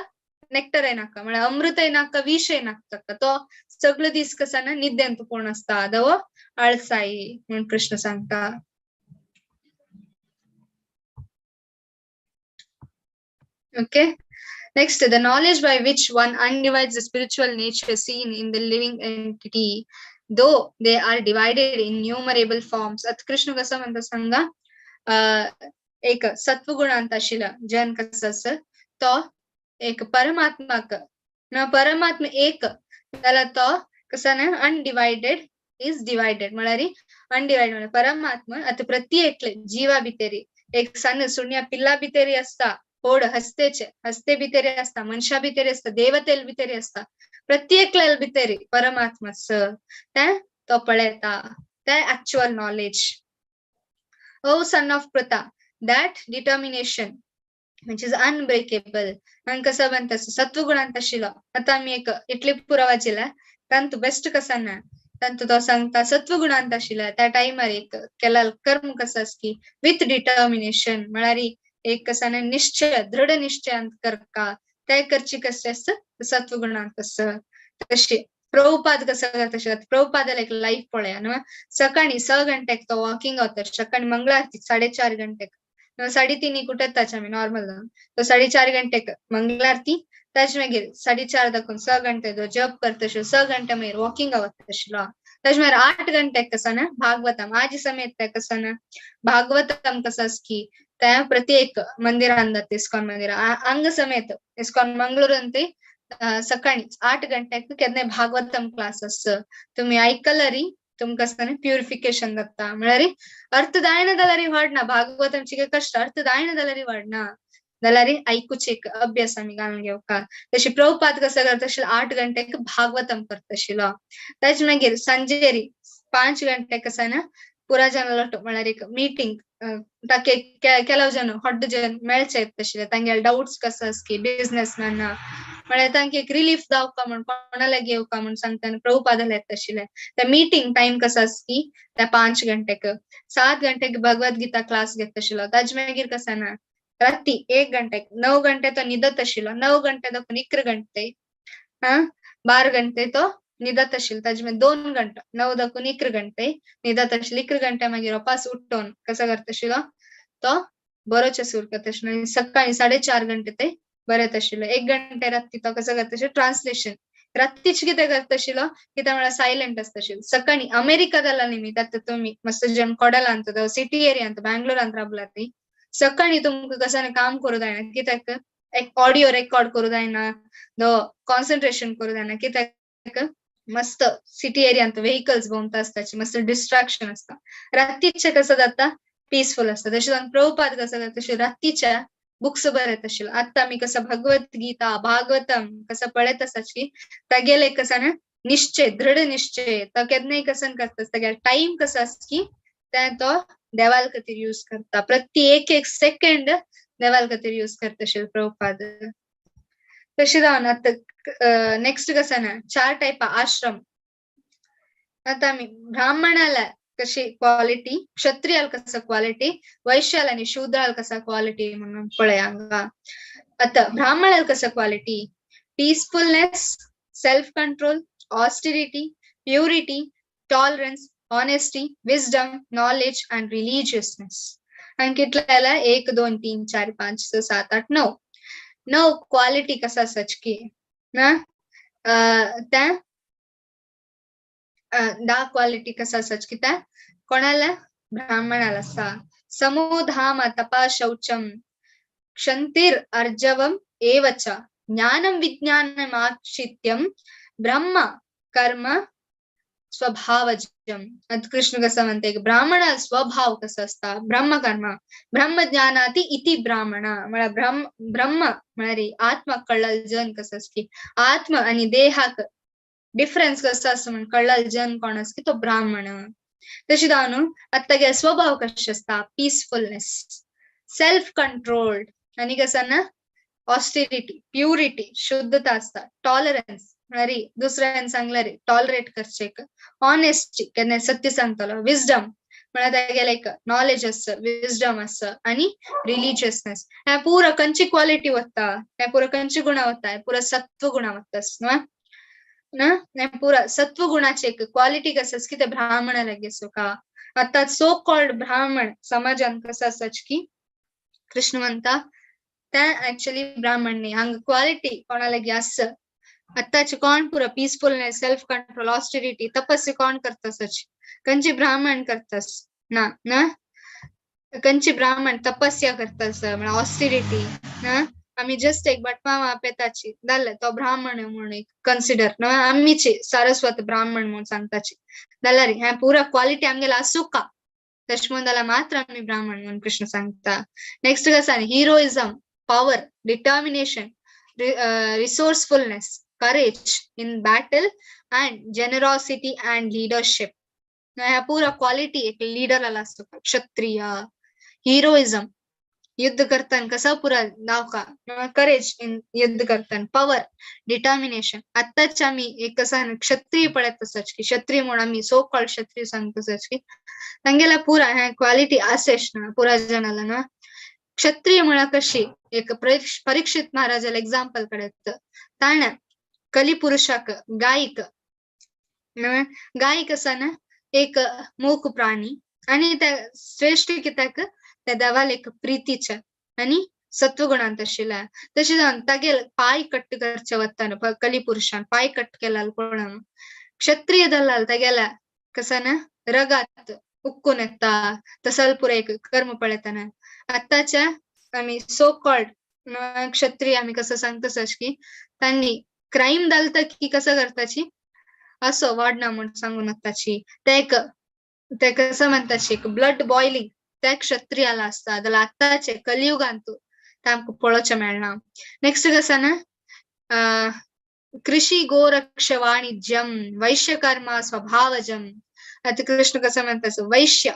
नेक्टर नाका म्हळ्यार अमृत नाका विष नाका तो सगळं दीस कसा ना निद्यांत पूर्ण असता दवो आळसाई म्हणून कृष्ण सांगता okay Next, the knowledge by which one undivides the spiritual nature seen in the living entity, though they are divided in innumerable forms. At Krishna kasa म्हणता सांगा एक सत्वगुणांत आशिला जन कसं तो एक परमात्माक ना परमात्मा एक त्याला तो कसा ना अनडिवायडेड इज डिवायडेड म्हळ्यार अनडिवायडेड म्हळ्यार परमात्मा आता प्रत्येक जीवा भितरी एक सಣ್ಣ सुण्या पिल्ला भितरी असता होड हस्ते भितरी असता मनशा भितरी असता देवतेल भितरी असता प्रत्येक भितरी परमात्मा तो पळयता ते actual knowledge. O son of Pratha, that determination which is unbreakable आणि कसं म्हणतात सत्वगुणांत आशिला आता आम्ही एक इटली पुरावा दिला तांतू बेस्ट कसा ना तांतू तो सांगता सत्वगुणांत आशिला त्या टाइमार एक केला कर्म कसं की विथ डिटर्मिनेशन म्हळ्यार एक कसा ना निश्चय दृढ निश्चयांत करका ते करची कसे असतं सत्वगुणांत कसं तशी प्रभुपाद कसं करता प्रभुपादाला एक लाईफ पळया ना सकाळी 6 गंटेक तो वॉकिंग होता सकाळी मंगळारती 4:30 गंटेक 3:30 कुठेच आम्ही नॉर्मल जाऊन तो 4:30 गंटेक मंगळारती ताजे मागीर 4:30 दाखवून 6 गंटे तो जॉब करता 6 गंटे मागीर वॉकिंग आवता आशिल्लो ताजे मागीर 8 गंटेक कसं ना भागवतम आजी समेत कसं ना भागवतम कसं की त्या प्रत्येक मंदिरांत जाते इस्कॉन मंदिर अंग समेत इस्कॉन मंगळूर सकाळी 8 गंटेक केन्ना भागवतम क्लास असतं तुम्ही ऐकलरी तुमकां प्युरिफिकेशन जाता म्हळ्यार अर्थ जायना जाल्यार व्हडना भागवतमची कष्ट अर्थ जायना जाल्यार व्हडना जाल्यार ऐकूचे एक अभ्यास आमी घालून घेवका तशी प्रभुपाद कसं करता 8 गंटेक भागवतम करता आशिल्लो ताजे मागीर सांजेरी 5 गंटेक कसं ना पुरा जन म्हळ्यार एक मीटिंग ताके ಕೆಲವು जन ಹೊಡ್ಡ जन मेळचे तशे तांगे डाउट्स कसं की बिझनेस मॅन म्हळ्यार तांके एक रिलीफ जावका म्हणून कोणाला घेवका म्हणून सांगता प्रभुपादाला येता आशिल्ले त्या मीटिंग टाइम कसं की त्या 5 गंटेक 7 गंटेक भगवद्गीता क्लास घेता आशिल्लो ताजे मागीर कसं ना राती 1 गंटेक 9 गंटे तो न्हिदत आशिल्लो 9 गंटे दाखून 11 गंटे 12 गंटे तो न्हिदत आशिल्लो ताजे मागीर 2 घंटा 9 दाकून 1 घंटे न्हिदत आशिल्लो 1 घंटा मागीर वापस उठून कसो करता आशिल्लो तो बरोवचें सुरू करता आशिल्लो आनी सकाळी 4.5 घंटे ते बरयत आशिल्लो 1 घंटे राती तो कसो करता आशिल्लो ट्रान्सलेशन रात्रीच कितें करता आशिल्लो कित्याक म्हळ्यार सायलेंट आसता आशिल्लो सकाळी अमेरिकादಲ್ಲ निमी आतां तुमी मस्त जन कोडला ಅಂತ ಸಿಟಿ ಏರಿಯಾ ಅಂತ ಬ್ಯಾಂಗ್ಳೂರ್ ಅಂತ राबलाती सकाळी तुमकां कसाने काम करू जायना कित्याक एक ऑडियो रेकॉर्ड करू जायना नो कॉन्सन्ट्रेशन करू जायना कित्याक मस्त सिटी एरियांत व्हेइकल्स भोंवता आसताची मस्त डिस्ट्रॅक्शन आसता रात्रीचे कसं जाता पीसफुल असतं तशें प्रभुपाद कसं करता तशें रात्रीच्या बुक्स बरयत आशिल्लो आतां आमी कसं भगवद्गीता भागवतम कसं पळयत आसाची तागेले कसं निश्चय दृढ निश्चय तो केन्नाय कसं करता तागेलो टाइम कसो आसा की तो देवाल खातीर यूज करता प्रति एक सेकंड देवाल खातीर यूज करता आशिल्लो प्रभुपाद तशें जावन आतां नेक्स्ट कसं 4 टायपा आश्रम आतां आमी ब्राह्मणाला कशी क्वालिटी क्षत्रियाल कसा क्वालिटी वैश्याल आणि शूद्राल कसा क्वालिटी म्हणून पळया हांगा आतां ब्राह्मणाल कसा quality peacefulness self control austerity purity tolerance honesty, wisdom, knowledge and religiousness. आणि कितल्याला 1 2 3 4 5 6 7 8 9 9 क्वालिटी कसा सच की ना त्या 10 क्वालिटी कसा सच की त्या कोणाला ब्राह्मणाला असा समोधाम तपा शौचम क्षंतीर अर्जवम एवच ज्ञानम विज्ञानमाक्षित्यम ब्रह्म कर्म स्वभावजम आता कृष्ण कसं म्हणते ब्राह्मण स्वभाव कसा असता ब्रह्मकर्म ब्रह्मज्ञानाती इति ब्राह्मण मला ब्रह्म म्हळ्यार आत्मा कळल जन कसं असकी आत्मा आणि देहाक डिफरन्स कसं असं म्हण कळल जन कोण असकी तो ब्राह्मण तशी जाणून आता स्वभाव कशें असता पीसफुलनेस सेल्फ कंट्रोल्ड आणि कसं ना ऑस्टेरिटी प्युरिटी शुद्धता असता टॉलरन्स म्हळ्यार दुसऱ्यान सांगल्यार टॉलरेट करचे ऑनेस्टी केन्ना सत्य सांगतलो विजडम म्हळ्यार तागेले एक नॉलेज आसता विजडम आसता आणि रिलिजियसनेस हे पुरो खंयची क्वालिटी वता हे पुरो खंयची गुणां वता पुरो सत्व गुणां वता ना पुरा सत्व गुणाची एक क्वालिटी कसं की ते ब्राह्मण लागे असो का आता सो कॉल्ड ब्राह्मण समाजान कसं आसाच की कृष्ण म्हणता त्या ऍक्च्युअली ब्राह्मण न्ही हांगा क्वालिटी कोणा लागी आसता आताचे कोण पुरा पीसफुलनेस सेल्फ कंट्रोल ऑस्टेरिटी तपस्या कोण करता सच खंयची ब्राह्मण करतास ना ना खंयची ब्राह्मण तपस्या करतास म्हळ्यार ऑस्टेरिटी ना आम्ही जस्ट एक बटमा पेताची जाल्यार तो ब्राह्मण म्हणून एक कन्सिडर ना आमीची सारस्वत ब्राह्मण म्हणून सांगताची जाल्यार हे पुरा क्वालिटी आमगेला आसूं का तशें म्हणून जाल्यार मात्र आमी ब्राह्मण म्हणून कृष्ण सांगता नेक्स्ट कसं heroism power determination resourcefulness courage in battle and generosity and leadership ह्या पुरा क्वालिटी एक लीडरला असतो क्षत्रिय हिरोइजम युद्ध करताना कसा पुरा दावका करेज इन युद्ध करताना पॉवर डिटर्मिनेशन आताच आम्ही एक कसा क्षत्रिय पळत असच की क्षत्रिय म्हणून आम्ही सो कॉल्ड क्षत्रिय सांगतोच की तांगेला पुरा ह्या क्वालिटी आसेश ना पुरा जनाला ना क्षत्रिय म्हणा कशी एक परीक्षित महाराजाला एक्झाम्पल कळत ताण कलिपुरुषाक गायक गायक असा ना एक मूक प्राणी आणि त्या श्रेष्ठ कित्याक त्या देवाला एक प्रीतीच्या आणि सत्वगुणांत आशिल्ल्या तशें जावन तागेल पाय कट्ट करचे वताना कलिपुरुषान पाय कट्ट केला कोण क्षत्रिय दलाल तागेला कसा ना रगात उक्कून येता तसल पुरा एक कर्म पळयतना आताच्या आम्ही सो कॉल्ड क्षत्रिय आम्ही कसं सांगतोच की त्यांनी क्राईम जालता की कसं करताची असो वाढना म्हणून सांगून आताची ते कसं म्हणताची एक ब्लड बॉइलिंग त्या क्षत्रियाला असता जाल्यार आताचे कलियुगांतू ते आमकां पळोवचें मेळना नेक्स्ट कसं ना कृषी गोरक्ष वाणिज्यम वैश्यकर्म स्वभावजम आता कृष्ण कसं म्हणता वैश्य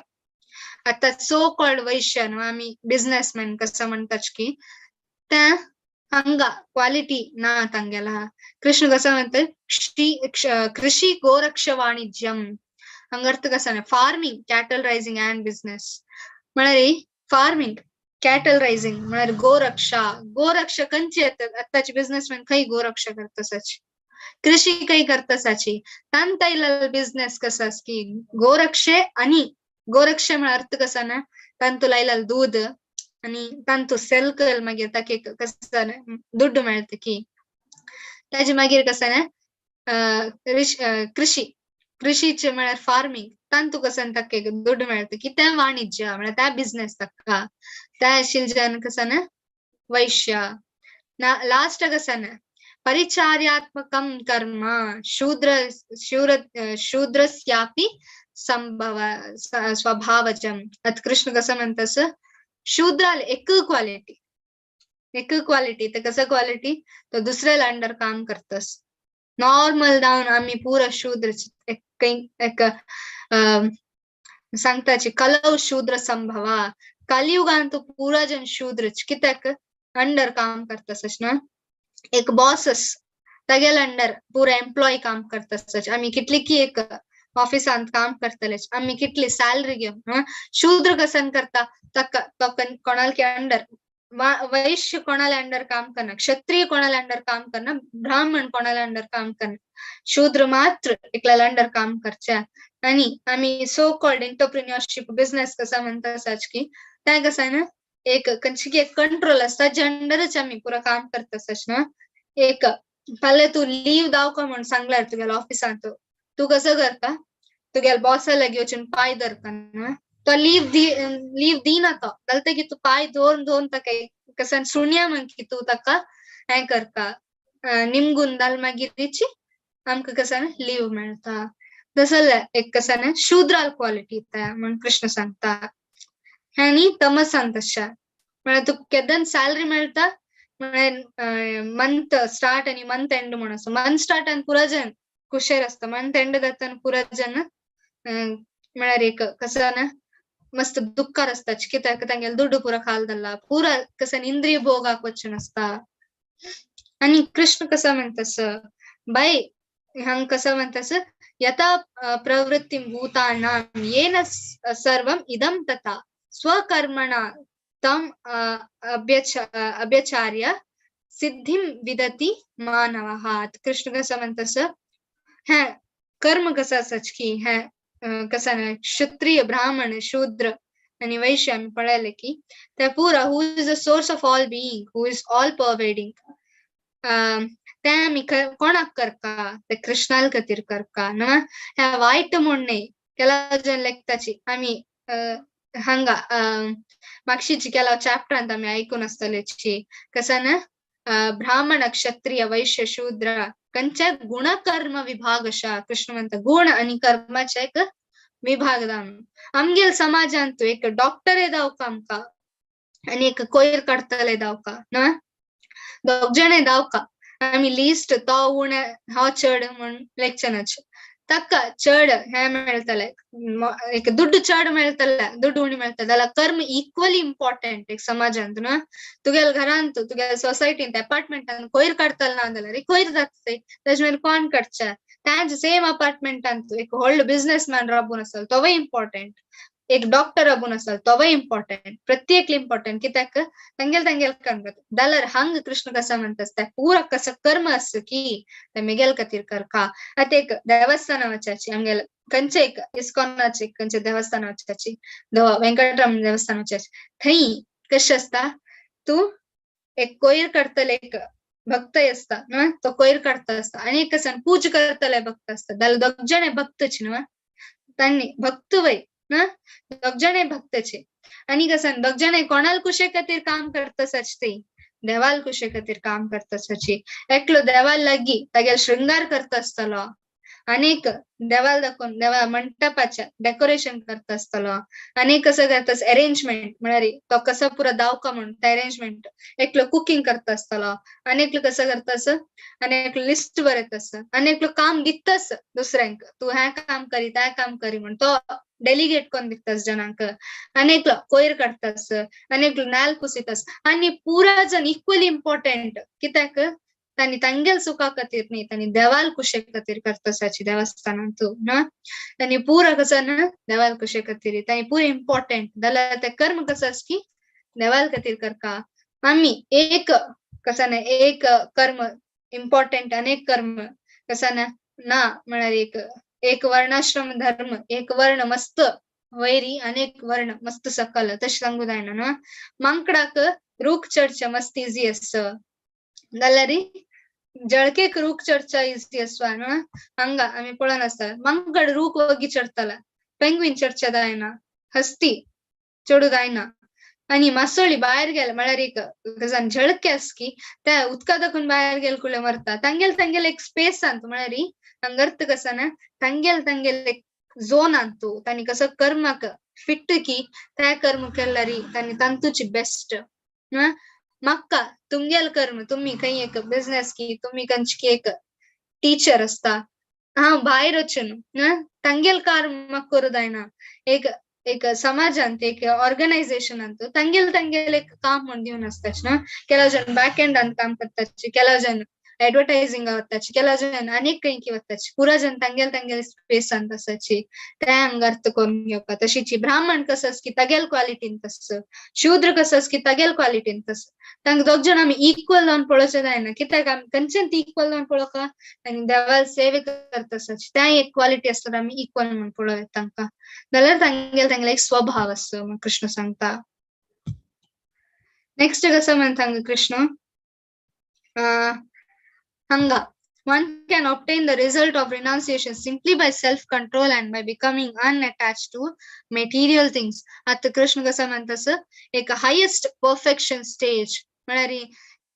आता सो कॉल्ड वैश्य न्हू आम्ही बिझनेसमॅन कसं म्हणतात की त्या हांगा क्वालिटी ना तांगेला कृष्ण कसं म्हणतात कृषी गोरक्ष वाणिज्यम हांगा अर्थ कसा ना farming cattle rising and business म्हळ्यार फार्मिंग कॅटल रायझिंग म्हळ्यार गोरक्षा खंयची येतात आताचे बिझनेसमॅन खंय गोरक्षा करता सच कृषी काही करतासाची तांता इल्ल बिझनेस कसास की गोरक्षे आणि गोरक्षे म्हळ्यार अर्थ कसा ना तांतुला इल्ल दूध आणि तांतू सेल कर मागीर ताके कसा दुड्ड मेळता की ताजे मागीर कसा ना कृषी कृषीचे म्हळ्यार फार्मिंग तांतू कसन ताके दुड्ड मेळता की ते वाणिज्य म्हळ्यार त्या बिझनेस ताका त्या शिलजन कसा ना वैश्य लास्ट कसा ना परिचार्यात्मकं कर्म शूद्रस्यापि संभव स्वभावजम अत कृष्ण कसं म्हणतस शूद्राला एक क्वालिटी तर कसं क्वालिटी तो दुसऱ्याला अंडर काम करतस नॉर्मल जाऊन आम्ही पुरा शूद्र एक सांगताची कलव शूद्र संभवा कलियुगान तो पूरा जन शूद्र कित्याक अंडर काम करतस ना एक बॉसस तगेल अंडर पूरा एम्प्लॉय काम करतस आम्ही कितली की एक ऑफिसांत काम करतले आम्ही कितली सॅलरी घेऊन शूद्र कसन करता तो कोणाल के अंडर वैश्य कोणाला अंडर काम करना क्षत्रिय कोणाला अंडर काम करना ब्राह्मण कोणाला अंडर काम करना शूद्र मात्र एकला अंडर काम करच्या आणि आम्ही सो कॉल्ड एंटरप्रेन्योरशिप बिझनेस कसा म्हणता सच की त्या कसा ना एक कंची एक कंट्रोल असता जेंडरच आम्ही पुरा काम करतस ना एक पहिले तू लीव दाव का म्हणून सांगल्यार तुगेला ऑफिसांत तू कसं करता तुगेल बॉसाला घेवचून पाय धरता तो लीव दीना तो गलते की तू पाय दोन तक कसन सुण्या मन की तू तका हे करका निमगुन दाल मागीर इची आमका कसन लीव मेळता तसं एक कसन शूद्राल क्वालिटी म्हणून कृष्ण सांगता आणि तमसान तशा म्हणजे तू केदन सॅलरी मेळता मंथ स्टार्ट आणि मंथ एंड म्हणून असं मंथ स्टार्ट आणि पुरा जन खुशेर असतं मंथ एंड जाता पुरा जन म्हळ्यार एक कसं ना मस्त दुःखार असतात कित्याक तांगेल दुड्ड पुरा खालदल्ला पुरा कसं इंद्रिय भोगाक वचन असता आणि कृष्ण कसं म्हणतस बाई हंग कसं म्हणतस यथा प्रवृत्ती भूतानां येन सर्वम इदम तथा स्वकर्मणा तम अभ्यचार्य सिद्धिम विदती मानवः कृष्ण कसं म्हणतस है कर्म कसा सच की है कसा ना क्षत्रिय ब्राह्मण शूद्र आणि वैश्य आम्ही पळायले की त्या पुरा who is the source of all being who is all pervading ते आम्ही कोणाक करका ते कृष्णाल खातीर करका ना ह्या वाईट म्हणणे केला जन लेखताची आम्ही हांगा मागशीची केला चॅप्टरांत आम्ही ऐकून असतलेची कसं ना ब्राह्मण क्षत्रिय वैश्य शूद्र कंच्या गुणकर्म विभागशा कृष्ण म्हणता गुण आणि कर्माचे एक विभाग दान आमगेल समाजांतू एक डॉक्टर येदाव का आमका आणि एक कोयर काढतले दाव का ना दोग जण दाव का आम्ही लिस्ट तो उण हो चड म्हणून लेक्चनाचे तक्का चड हे मेळतले एक दुड्ड चड मेळतले दुड्ड उणी मेळतले जाल्यार कर्म इक्वली इम्पॉर्टंट एक समाजांत ना तुगेल घरांत तुगेल सोसायटींत अपार्टमेंटांत कोयर काडतले ना जाल्यार कोयर जातले तेजे मेरेन कोण काडचे त्याच सेम अपार्टमेंटांत एक व्हडलो बिझनेसमॅन राबून आसता तोवय इम्पॉर्टंट एक डॉक्टर राबून आसता तोवय इम्पॉर्टंट प्रत्येक इम्पॉर्टंट कित्याक तांगेल कर्म जाल्यार हंग कृष्ण कसं म्हणतस त्या पुरा कसं कर्म असतं की ते मेगेल खातीर करका आता एक देवस्थान वचाची आमगेल कंचे एक इस्कॉनाचे कंचे देवस्थान वचाची वेंकटराम देवस्थान वचाची थंय कशें आसता तू एक कोयर करतले एक भक्त असता ना तो कोयर काढता असता आणि एक कसन पूज करतले भक्त असता जाल्यार दोग जणे भक्तच न्हू तांणी भक्त वय ना दोग जणे भक्तचे आणि कसन दोग जणे कोणाल कुशे खातीर काम करतसच ते देवाल कुशे खातीर काम करतसची एकलो देवाल लागी तागेल शृंगार करता आसतलो अनेक देवाल दाखोवन देवा मंडपाच्या डेकोरेशन करता आसतलो अनेक कसं करतास अरेंजमेंट म्हळ्यार तो कसो पुरो दावका म्हणून अरेंजमेंट एकलो कुकिंग करता आसतलो अनेक कसं करतास अनेक लिस्ट बरयतास अनेक काम दितास दुसऱ्यांक तू हे काम करी त्या काम करी म्हणून तो डेलिगेट कोण दितास जनांक अनेक कोयर काडतास अनेक नाल पुसितास आणि पुरा जन इक्वली इम्पॉर्टंट कित्याक तांणी तांगेल सुखा खातीर न्ही तांणी देवाल कुशे खातीर करतासाची देवस्थानांत ना तांणी पुरा कसं ना देवाल कुशे खातीर तांणी पुरा इम्पॉर्टंट जाल्यार ते कर्म कसं की देवाल खातीर करका आम्ही एक कसं ना एक कर्म इम्पॉर्टंट अनेक कर्म कसं ना म्हणाल एक वर्णाश्रम धर्म एक वर्ण मस्त वैरी अनेक वर्ण मस्त सकल तशी सांगूदायना ना मंकडाक रूख चर्चा मस्त इजी असं गल्लरी जळकेक रूख चर्चा इजी असवा ना हंगा आम्ही पळण असता मंकड रूख वगी चढतला पेंग्विन चर्चा दायना हस्ती चढूदायना आणि मासोळी बाहेर गेला म्हळ्यार एक झळके असकी त्या उदकादाकून बाहेर गेल कुळे मरता ತಂಗೆಲ್ एक स्पेस सांगतो म्हळ्यार हंगर्थ कसं ना ತಂಗೆल एक झोन आणतो त्यांनी कसं कर्माक फिट की त्या कर्म केल्यारी त्यांनी तंतुची बेस्ट मक्का तुमगेल कर्म तुम्ही काही एक बिझनेस की तुम्ही कंचकी एक टीचर असता हा बाहेर వచ్చను ತಂಗೆಲ್ कर्म करूदायना एक एक समाज ಅಂತ एक ऑर्गनायझेशन ಅಂತ ತಂಗೆಲ್ एक काम म्हणून घेऊन असतात ना ಕೆಲವು ಜನ ಬ್ಯಾಕ್ ಎಂಡ್ ಅಂತ काम करतात ಕೆಲವು ಜನ ऍडव्हर्टायझिंग वत्ताची ಕೆಲವು ಜನ अनेक काही वत्ताची पुरा जन ತಂಗೆल स्पेस ಅಂತ असाची त्या अंगार्थ करून घेवपा तशीची ब्राह्मण कसं की तगेल क्वालिटीन तसं शूद्र कसं की तगेल क्वालिटीन तसं तांक दोग जण आम्ही इक्वल जाऊन पळोवचे जायना कित्याक आमी कंचन ती इक्वल जाऊन पळोवका आणि देवाल सेवे करता तसंच त्या एक क्वालिटी असतात आम्ही इक्वल म्हणून पळोवया तांकां जाल्यार तांगेल एक स्वभाव असतो मग कृष्ण सांगता नेक्स्ट कसं म्हणता कृष्ण हंगा one can obtain the result of renunciation simply by self-control and by becoming unattached to material things. आता कृष्ण कसं म्हणतात एक हायेस्ट परफेक्शन स्टेज म्हळ्यार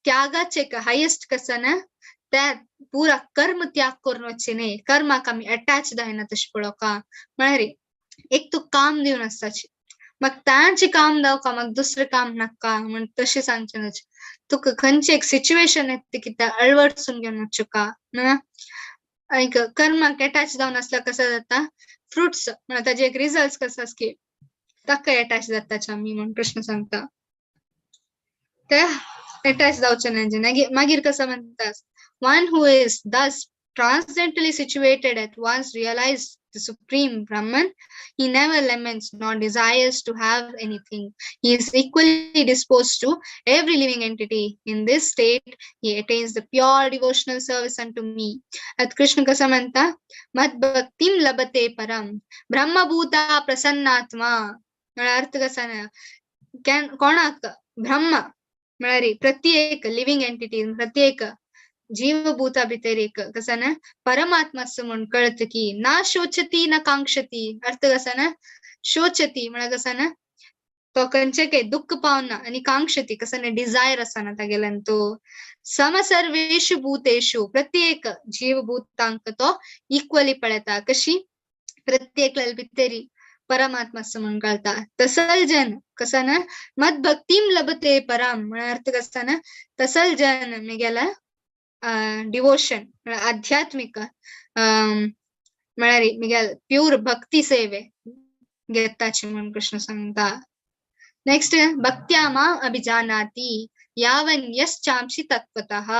त्यागाचे एक हायेस्ट कसं ना त्या पुरा कर्म त्याग करून वचचे कर्माक आम्ही अटॅच जायना तशी पळोवका म्हळ्यार एक तू काम दिवन आसताची मग तांचे काम दावका मग दुसरं काम नाका म्हण तशें सांगचे ना तुका खंयची एक सिच्युएशन येते की त्या अळवडसून घेऊन वचुका ना एक कर्माक अटॅच जावन असला कसं जाता फ्रुट्स म्हणजे ताजे एक रिझल्ट कसं की ताका अटॅच जाताचे आमी म्हण कृष्ण सांगता त्या अटॅच जावचे नाही मागीर कसं म्हणतात one who is thus transcendently situated at once realized the supreme Brahman, he never laments nor desires to have anything. He is equally disposed to every living entity. In this state, he attains the pure devotional service unto me. At Krishna kasamanta, mat bhaktim labate param, brahma bhuta prasannatma. अर्थ कसा ना कोणाक ब्रह्मा म्हळ्यार प्रत्येक living entity प्रत्येक जीवभूता भितर एक कसं ना परमात्मा असं म्हणून कळत की ना शोचती ना कांक्षती अर्थ कसा ना शोचती म्हणजे कसं ना तो खंयचे काही दुःख पावना आणि कांक्षती कसं ना डिझायर असा ना तागेल्यान तो समसर्वेषु भूतेषु प्रत्येक जीवभूतांक तो इक्वली पळयता कशी प्रत्येक भितरी परमात्मा असं म्हणून कळता तसल जन कसं ना मत भक्तीम लभते पराम म्हणजे अर्थ कसा ना तसल जन मी गेला डिवोशन आध्यात्मिक म्हळ्यार मिगेल प्यूर भक्ती सेवे घेताची म्हणून कृष्ण सांगता नेक्स्ट भक्त्या मां अभिजानाति यावन यश्चांसि तत्त्वतः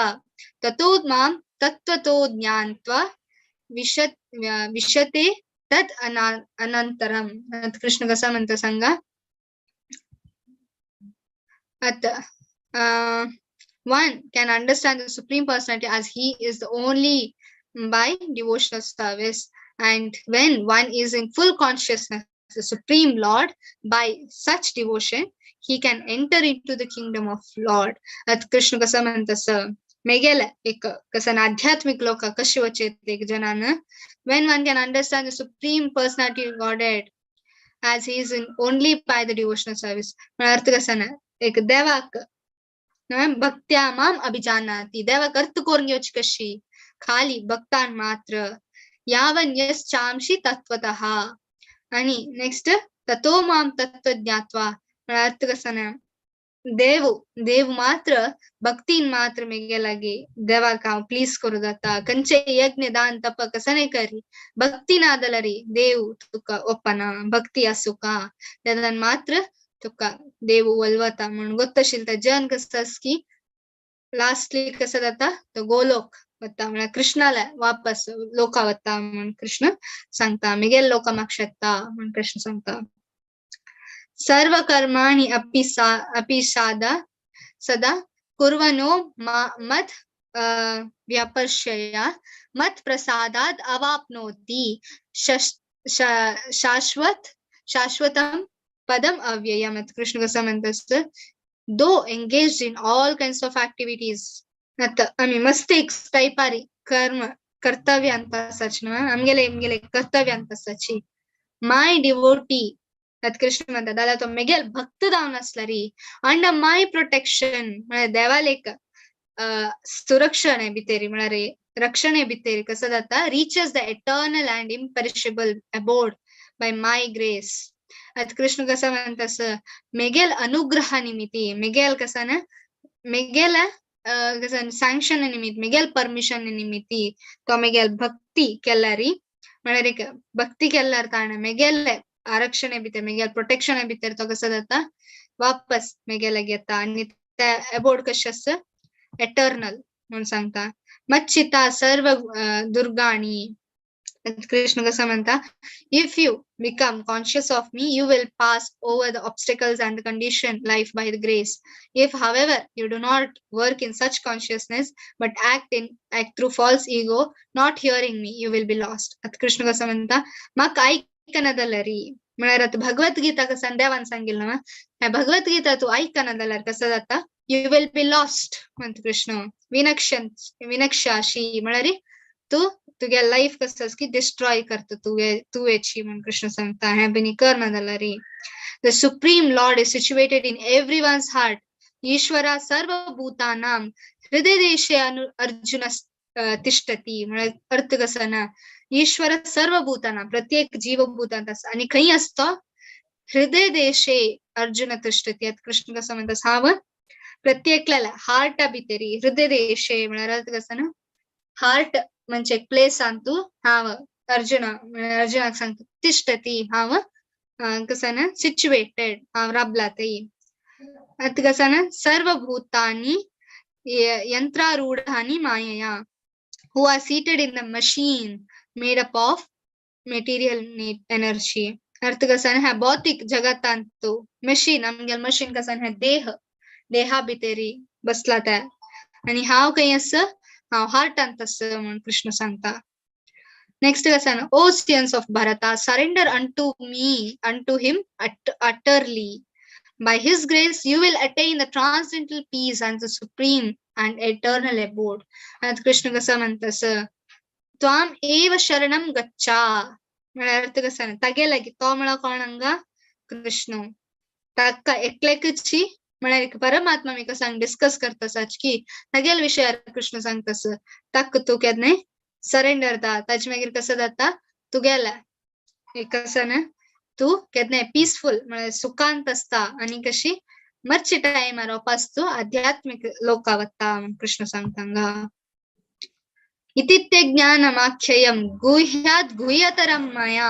ततो मां तत्त्वतो ज्ञात्वा विशते तद अनंतरम कृष्ण कसं म्हणतो सांगा आता one can understand the Supreme Personality as he is the only by devotional service, and when one is in full consciousness the Supreme Lord by such devotion he can enter into the kingdom of Lord. At Krishna कसं म्हणतं मेगेला एक कसं आध्यात्मिक लोक कशी वचेत एक जनानं when one can understand the Supreme Personality of Godhead as he is in only by the devotional service अर्थ कसा ना एक देवाक भक्त्या माम अभिजानाति देवा कर्त करून घेवची कशी खाली भक्तान मात्र यावन यश्चांसि तत्त्वतः आणि नेक्स्ट ततो माम तत्त्व ज्ञात्वा अर्थ कसा ना देव मात्र भक्तीन मात्र मेगे लागे देवा का प्लीज करू जाता कंचे यज्ञ दान तप कसं नाही करी भक्ती नादलरी देव तुका ओपना भक्ती असू का त्यान मात्र तुका देव वल्वता म्हणून गोत्तशील तर जन कसं की लास्टली कसं जाता तो गोलोक वता म्हणजे कृष्णाला वापस लोका वता म्हणून कृष्ण सांगता मिगेल लोका मागशता म्हणून कृष्ण सांगता सर्व कर्माणि अपि सदा कुर्वनो मत व्यापर्शया मत प्रसादाद अवाप्नोति शाश्वतम padam avyayam. At Krishna कसं म्हणत असतं, though engaged in all kinds of activities, आता आम्ही मस्त एक टाईपारी कर्म कर्तव्य ಅಂತ सचना आमगेले एमगेले कर्तव्य ಅಂತ Sachi my devotee at Krishna म्हणतात दादा तो मेगेल भक्त जावन असला री अंडर माय प्रोटेक्शन म्हणजे देवालेक सुरक्षणे भितेरी म्हणारे रक्षणे भितेरी कसं जाता reaches the eternal and imperishable abode by my grace. at Krishna कसं म्हणत असं मेगेल अनुग्रह निमित्ती मेगेल कसं ना मेगेल कसं सँक्शन निमित्त मेगेल परमिशन निमित्ती तो मेगेल भक्ती केल्लारी म्हणारे भक्ती केल्लार ताण मेगेल आरक्षणे भितर मेगेल प्रोटेक्शन भितर तो कसं जाता वापस मेगेला घेता आणि त्या अबोर्ड कशें आसा एटर्नल म्हणून सांगता मच्चिता सर्व दुर्गाणी. Krishna कसं म्हणता if you become conscious of me you will pass over the obstacles and the conditioned life by the grace. If however you do not work in such consciousness but act through false ego not hearing me you will be lost. at Krishna कसं म्हणता मग ऐकनदಲ್ಲ ರೀ म्हणारे आता भगवद्गीता कसं देवान सांगितलं ना ह्या भगवद्गीता तू ऐकनदಲ್ಲ कसं जाता you will be lost म्हणत कृष्ण विनक्षाशी म्हणारे तू तुझ्या लाईफ कसं की डिस्ट्रॉय करतो तू याची म्हणून कृष्ण सांगता ह्या बिनी कर्णदಲ್ಲ ರೀ. The supreme lord is situated in everyone's heart. ईश्वरा सर्वभूतानां हृदयदेशे अर्जुन तिष्ठती म्हणजे अर्थ कसं ना ईश्वर सर्वभूताना प्रत्येक जीवभूतांत आणि काही असतो हृदयदेशे अर्जुन तिष्ठती. यात कृष्ण कसं म्हणतात हाव प्रत्येकला हार्ट भितरी हृदयदेशे म्हणजे अर्थ कसं ना हार्ट म्हणजे एक प्लेस सांगतो हाव अर्जुनाक सांगतो तिष्ठती हाव कसं ना सिच्युएटेड हाव राबलातई. आता कसं ना सर्वभूतानि यंत्रारूढानि मायया who are seated in the machine made up of material energy. अर्थ कसं ना ह्या भौतिक जगतांतो मशीन आमगे मशीन कसं ना देहा भितरी बसला त्या आणि हाव काही असं हाव हार्ट ಅಂತ म्हणून कृष्ण सांगता. नेक्स्ट कसं ना ओ sons of Bharata surrender unto him utterly. By his grace you will attain the transcendental peace and the supreme and eternal abode. आणि कृष्ण कसं म्हणतं त्वाम एव शरणम गच्छा म्हणजे अर्थ कसं ना तगेलागी तो मला कोणंगा कृष्ण तक्का एकलेकची म्हणाले परमात्मा मी कसं डिस्कस करताच की तगेल विषय कृष्ण सांगतास तक तू केदने सरेंडर दा ताज मागीर कसं जाता तुगेला कसं ना तू केदने पीसफुल म्हणजे सुखांत असता आणि कशी मच्छी टाइमार वापस तू आध्यात्मिक लोकावत्ता कृष्ण सांगतांगा. इति ते ज्ञानमाख्ययम गुह्यात गुह्यतरम मया.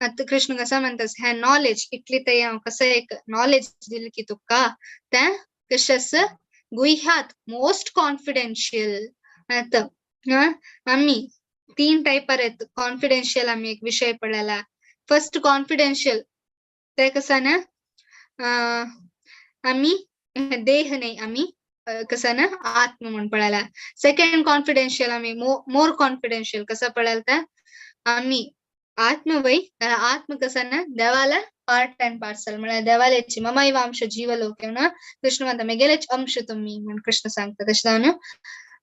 आता कृष्ण कसं म्हणतात ह्या नॉलेज इतली ते कसं एक नॉलेज दिलं की तुका त्या कशाच गुह्यात मोस्ट कॉन्फिडेन्शियल. आता आम्ही 3 टाइप आहेत कॉन्फिडेन्शियल आम्ही एक विषय पडलेला. फर्स्ट कॉन्फिडेन्शियल ते कसं ना आम्ही देह नाही आम्ही कसं ना आत्म म्हणून पडायला. सेकंड कॉन्फिडेन्शियल आम्ही मोर कॉन्फिडेन्शियल कसं पडायला तर आम्ही आत्मवै आत्म कसं ना देवाला पार्ट अँड पार्सल म्हणजे देवाल्याची ममाई वांश जीवलोक ना कृष्ण म्हणता मेगेलेच अंश तुम्ही म्हणून कृष्ण सांगता तशा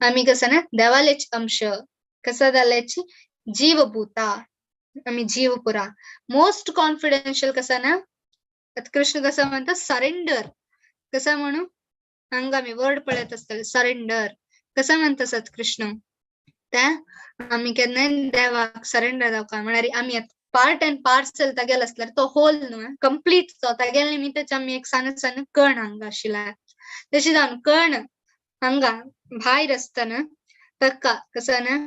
आम्ही कसं ना देवालेच अंश कसं झाल्याची जीवभूता आम्ही जीवपुरा. मोस्ट कॉन्फिडेन्शियल कसं ना कृष्ण कसं म्हणतात सरेंडर कसं म्हणू हंगा मी वर्ड पळत असतात सरेंडर कसं म्हणतात कृष्ण त्या आम्ही केन्ना देवाक सरेंडर जावका म्हणारी आम्ही पार्ट अँड पार्सल तागेल असल्यार तो होल न्हू कंप्लीट तो तागेल निमित्तच आम्ही एक सान कण हांगा आशिल्ला तशी जावन कण हांगा भायर आसतना ताका कसं ना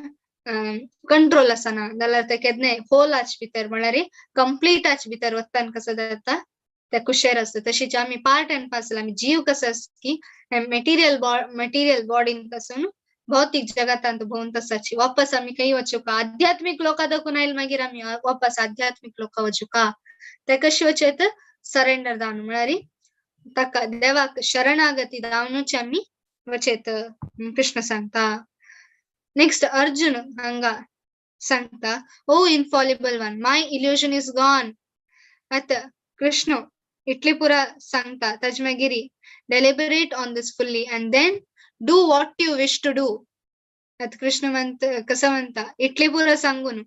कंट्रोल आसना जाल्यार ते केन्ना होल आच भितर म्हळ्यार कंप्लीट आच भितर वतान कसं जाता त्या कुशेर असतं. तशीच आम्ही पार्ट अँड पार्सल आम्ही जीव कसं की मटेरियल बॉडीन पासून भौतिक जगातांत भोवन तसाची वापस आम्ही काही वचुका आध्यात्मिक लोका दाखवून आयल मागीर आम्ही वापस आध्यात्मिक लोका वचुका ते कशी वचेत सरेंडर जावन म्हळ्यार ताका देवाक शरणागती जावनूच आम्ही वचेत कृष्ण सांगता. नेक्स्ट अर्जुन हंगा सांगता, O infallible one, my illusion is gone. आता कृष्ण इटली पुरा सांगता ताज मागिरी deliberate on this fully and then do what you wish to do. आता कृष्ण म्हणत कसं म्हणता इटली पुरा सांगून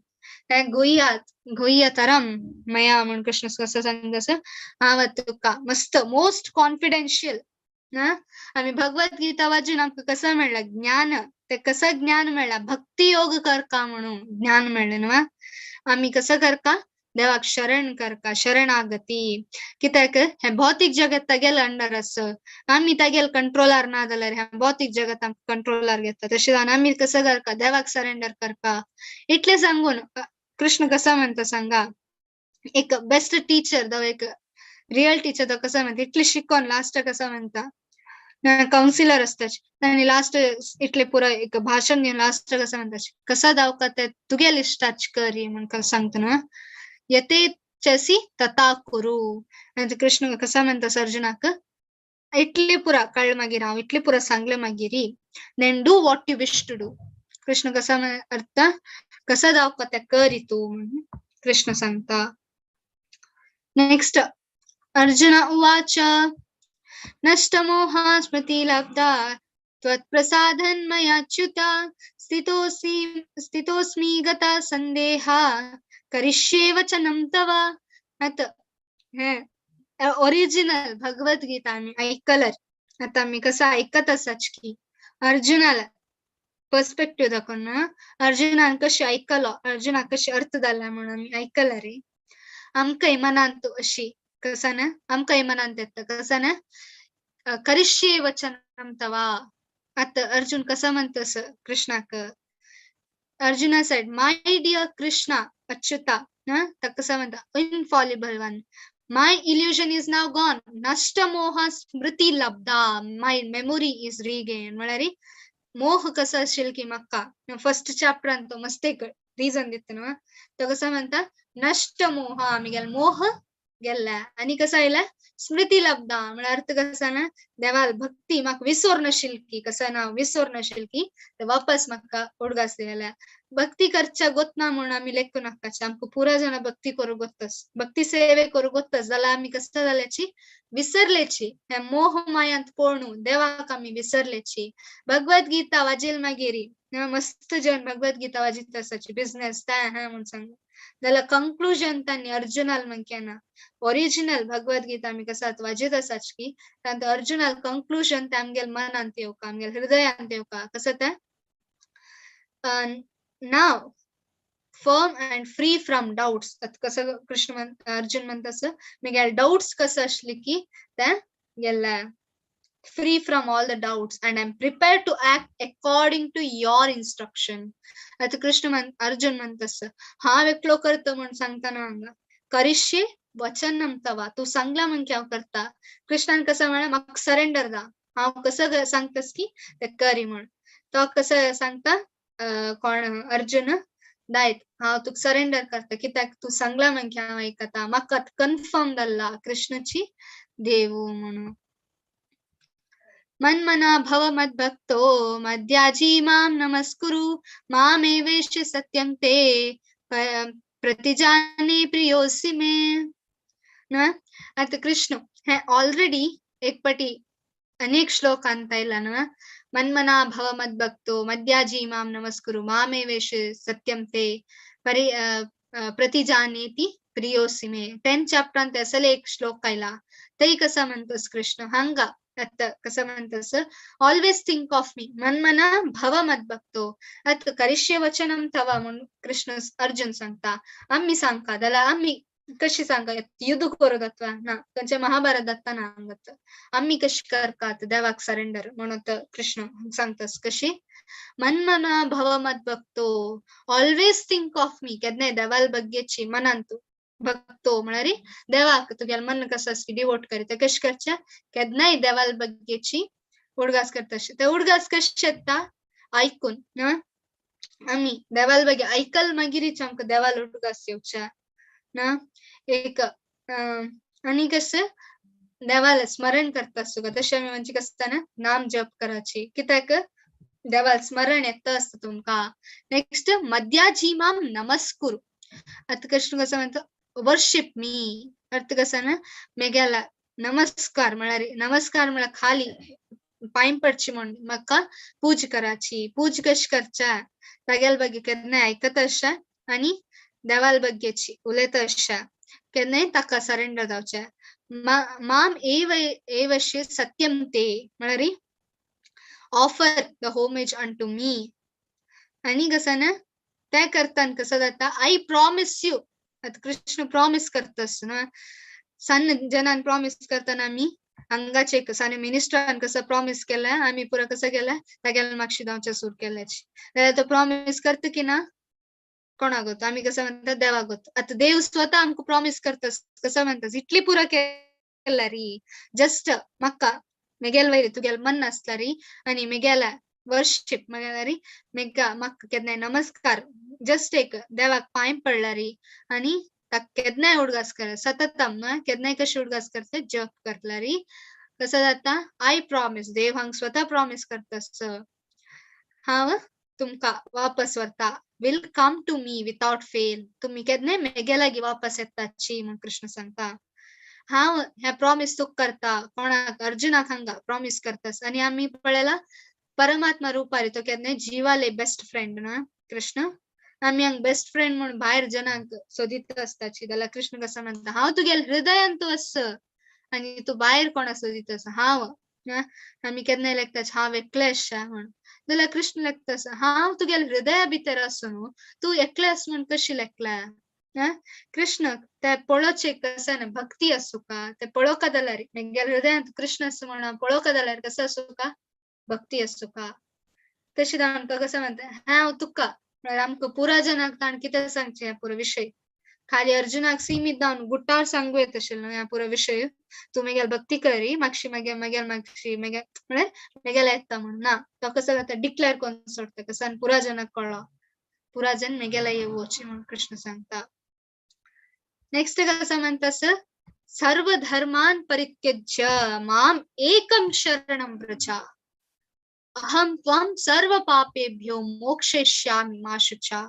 गुह्य तरम मया म्हणून कृष्ण कसं सांगत असं हा तुका मस्त मोस्ट कॉन्फिडेन्शियल ना. आम्ही भगवद्गीता वाचून आमका कसं मिळलं ज्ञान, ते कसं ज्ञान मिळलं भक्ती योग करका म्हणून ज्ञान मिळलं ना. आम्ही कसं करका देवाक शरण करका शरणागती कित्याक हे भौतिक जगत तेगेल अंडर असं आम्ही तेगेल कंट्रोलर ना जाल्यार ह्या भौतिक जगत आमकां कंट्रोलर घेता. तशें जावन आम्ही कसं करका देवाक सरेंडर करका. इतले सांगून कृष्ण कसं म्हणता सांगा, एक बेस्ट टीचर तो एक रियल टीचर तो कसं म्हणता इतले शिकून लास्ट कसं म्हणता काउन्सिलर असतात त्यांनी लास्ट इतले पुरा एक भाषण घेऊन लास्ट कसं म्हणतात कसा दावका ते तुगेल इष्टाच करी म्हणून सांगतो ना. यते चसी तथा कुरु. आणि कृष्ण कसा म्हणता अर्जुनाक इटली पुरा कळलं मागीर हांव इटली पुरा सांगले मागिरी then do what you wish to do. Krishna कसा अर्थ कसा दावका ते करी तू म्हणून कृष्ण सांगता. नेक्स्ट अर्जुन उवाच नष्टमोहा स्मृतिलब्धा त्वत्प्रसादन्मयाच्युत स्थितोऽस्मि गता संदेहा करिष्ये वचनं तव. आता ओरिजिनल भगवद्गीता आम्ही ऐकलर आता मी कसं ऐकत असाच की अर्जुनाला पर्स्पेक्टिव्ह दाखवून ना अर्जुनान कशी ऐकलो अर्जुना कशी अर्थ झाला म्हणून आम्ही ऐकलं रे. आमकां मनांत अशी कसं ना आमकां मनांत येता कसं ना करिष्ये वचनं तवा. आता अर्जुन कसं म्हणतस कृष्णाक अर्जुना said my dear Krishna Achyuta ना तर कसं म्हणता Infallible one my illusion is now gone nashta moha smriti labda my memory is regained. म्हणारी मोह कसं असेल की मक्का फर्स्ट चॅप्टर आणतो मस्त एक रिझन देते ना तर कसं म्हणता नष्ट मोह आम्ही गेला मोह गेला आणि कसं आयला स्मृती लब्धा म्हणजे अर्थ कसा ना देवाल भक्ती म्हाका विसर नशील की कसं ना विसर नशील की वापस म्हाका उडगास दिलेल्या भक्ती करच्या गोतना म्हणून आम्ही लेखू नाकाचे आमकां पुरा जण भक्ती करू गोतस भक्ती सेवे करू गोतस जाल्यार आम्ही कसं जाल्याची विसरलेची हे मोह मायांत पळणू देवाक आम्ही विसरलेची. भगवद्गीता वाजेल मागेरी मस्त जण भगवद्गीता वाजित असाची बिझनेस त्या म्हणून सांग जाल्यार कंक्लुजन त्यांनी अर्जुनाल म्हणकेना ओरिजिनल भगवद्गीता आम्ही कसात वाजित असाच की त्यानंतर अर्जुनाल कंक्लुजन ते आमगेल मनांत येवका आमगेल हृदयांत येवका कसं ते नाव firm and free from doubts. कसं कृष्ण अर्जुन म्हणत असं मी डाउट्स कसं असले की त्या गेल्या free from all the doubts and I'm prepared to act according to your instruction. आता कृष्ण अर्जुन म्हणत असं हा एकलो करतो म्हणून सांगताना करिष्ये वचनम तवा तू सांगला म्हण क्या करता कृष्णान कसं म्हणा मग सरेंडर दा हांव कसं सांगतस की ते करी म्हण तो कसं सांगता कोण अर्जुन दायत हांव तुका सरेंडर करता कित्याक तू सांगला म्हण क्या हांव ऐकता म्हाका कन्फर्म जाल्ला कृष्णाची देव म्हणून. मन्मना भव मद्भक्तो मद्याजी मां नमस्कुरु मामे वेश्य सत्यं ते प्रतिजाने प्रियोसि मे ना. आता कृष्ण हे ऑलरेडी एक पटी अनेक श्लोक आणता येईल ना मन्मना भव मद्भक्तो मद्याजी मां नमस्कुरु मामे वेश्य सत्यं ते प्रतिजानेति प्रियोसि मे 10th चॅप्टर असले एक श्लोक कायला ते कसं म्हणतोस कृष्ण हंगा आता कसं म्हणतस ऑलवेज थिंक ऑफ मी मन्मना भव मद्भक्तो आता करिष्ये वचनम तवा म्हणून कृष्ण अर्जुन सांगता आम्ही सांगता त्याला आम्ही कशी सांगा युद्ध करू दत्वा ना त्यांचे महाभारत दत्ता ना अंगत आम्ही कशी करतात देवाक सरेंडर म्हणून कृष्ण सांगतास कशी मन्मना भव मद्भक्तो ऑलवेज थिंक ऑफ मी केदने देवाल बग्गेची मनांतू भक्तो म्हणारी देवाक तुगेल मन कसं असकी डिवोट करी ते कशी करच्या केदनाय देवाल बग्गेची उडगास करता ते उडगास कशी येता ऐकून ना आम्ही देवाल बगे ऐकल मागिरीच आमकां देवाल उडगास येवच्या ना एक आणि कसं देवाला स्मरण करता तुका तशें आमी म्हणजे कसं ना नाम जप कराची कित्याक देवाला स्मरण येता असतं तुमका नेक्स्ट मध्याजी माम नमस्कुरु आता कृष्ण कसं म्हणतो वर्शिप मी अर्थ कसं ना मेघ्याला नमस्कार म्हळ्यार खाली पायम पडची म्हण म्हाका पूज कराची पूज कशी करच्या तागेल ಬಗ್ಗೆ केन्ना ऐकत अशा आणि देवाल बग्गेची उलयत अशा केन्नाय ताका सरेंडर जावचे माम एवशे सत्यम ते म्हळ्यार ऑफर द होमेज अनटू मी आणि कसं ना त्या करताना कसं जाता आई प्रॉमिस यू आता कृष्ण प्रॉमिस करतस ना सन्न जनान प्रॉमिस करताना आम्ही अंगाचे कसाने मिनिस्टरान कसं प्रॉमिस केलं आम्ही पुरा कसं केलं तागेला मागशी जावच्या सूर केल्याची जाल्यार तो प्रॉमिस करता की ना कोणाक गोत आम्ही कसं म्हणतात देवाक गोत आता देव स्वतः आमकां प्रॉमिस करतस कसं म्हणतस इतली पुरा केला री जस्ट म्हाका मेगेल वैरी तुगेल मन आसला री आणि मेगेला वर्शिप म्हळ्यार री मेगा म्हाका केन्नाय नमस्कार जस्ट एक देवाक पांय पडला री आणि ताका केन्नाय उडगास कर सततम ना केन्नाय कशी उडगास करता जप करतला री कसं जाता आय प्रॉमिस देव हांग स्वतः प्रॉमिस करतस हांव तुमका वापस व्हरता will come to me without fail तुम्ही केन्नाय मेगे लागी वापस येताची म्हण कृष्ण सांगता हांव हे प्रॉमिस तुक करता कोणाक अर्जुनाक हांगा प्रॉमिस करतास आणि आम्ही पळयला परमात्मा रुपारी तो केन्नाय जीवाले बेस्ट फ्रेंड ना कृष्ण आम्ही हांग बेस्ट फ्रेंड म्हणून भायर जनांक सोदीत आसताची जाल्यार कृष्ण कसं म्हणता हांव तुगेल हृदयान तू आस आणि तू भायर कोणाक सोदीत आसा हांव आम्ही केन्नाय लेखताच हांव एकलें आसा म्हण जाल्यार कृष्ण लेखतास हांव तुगेल हृदया भितर आसूं न्हू तू एकलें आस म्हण कशी लेखला कृष्ण ते पळोवचे कसं ना भक्ती आसूं का ते पळोवका जाल्यार मेगेल हृदयांत कृष्ण आसूं म्हणून पळोवका जाल्यार कसं आसूं का भक्ती आसूं का तशी आमकां कसं म्हणता हांव तुका म्हळ्यार आमकां पुरा जनाक ताण कितें सांगचें ह्या पुरो विशय खाली अर्जुनाक सीमित जावन गुट्टार सांगू येत आशिल्लो ह्या पुरो विशय तू मेगेल भक्ती करी मागशी मागशी म्हळ्यार मेगेला येता म्हण ना तो कसं जाता डिक्लेअर करून सोडता कसं पुरा जनाक कळ्ळो पुरा जन मेगेला येवची म्हणून कृष्ण सांगता नेक्स्ट कसं म्हणतास सर्व धर्मान परित्यज्य माम एकम शरणम व्रज अहम त्वम सर्व पापेभ्यो मोक्षयिष्यामि मा शुचा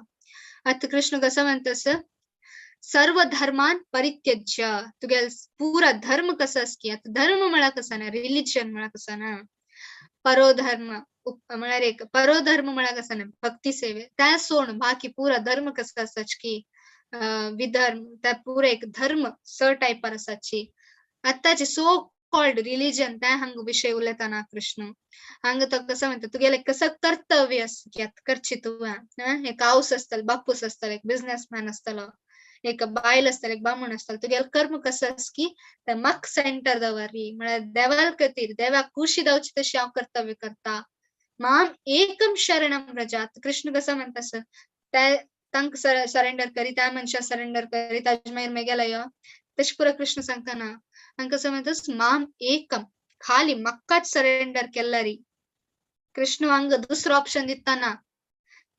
आता कृष्ण कसं म्हणतास सर्व धर्मान परित्यज्य तुगेल पुरा धर्म कसं की आता धर्म म्हळ्यार कसं ना रिलिजन म्हळ्यार कसं ना परोधर्म म्हळ्यार एक परोधर्म म्हळ्यार कसं ना भक्ती सेवे त्या सोड बाकी पुरा धर्म कसं आसाच की विधर्म त्या पुरा एक धर्म स टायपार आसाची आताचे सो कॉल्ड रिलिजन त्या हांग विषय उलयताना कृष्ण हांग तो कसं म्हणता तुगेले कसं कर्तव्य असं की आता करची तू एक हाऊस असतल बापूस असतल एक बिझनेसमॅन असतलो एक बायल असतल एक बामण असतल तुगेल कर्म कसं आस की ते म्हाक सेंटर दवरली म्हळ्यार देवाल खातीर देवाक खुशी जावची तशी हांव कर्तव्य करता माम एकम शरणम व्रजात कृष्ण कसं म्हणतास ते तांक सरेंडर करी त्या मनशा सरेंडर करी ताजे मागीर मेगेला यो तशी पुरा कृष्ण सांगता ना हांग कसं म्हणतास माम एकम खाली म्हाकाच सरेंडर केला री कृष्ण हांग दुसरो ऑप्शन दिताना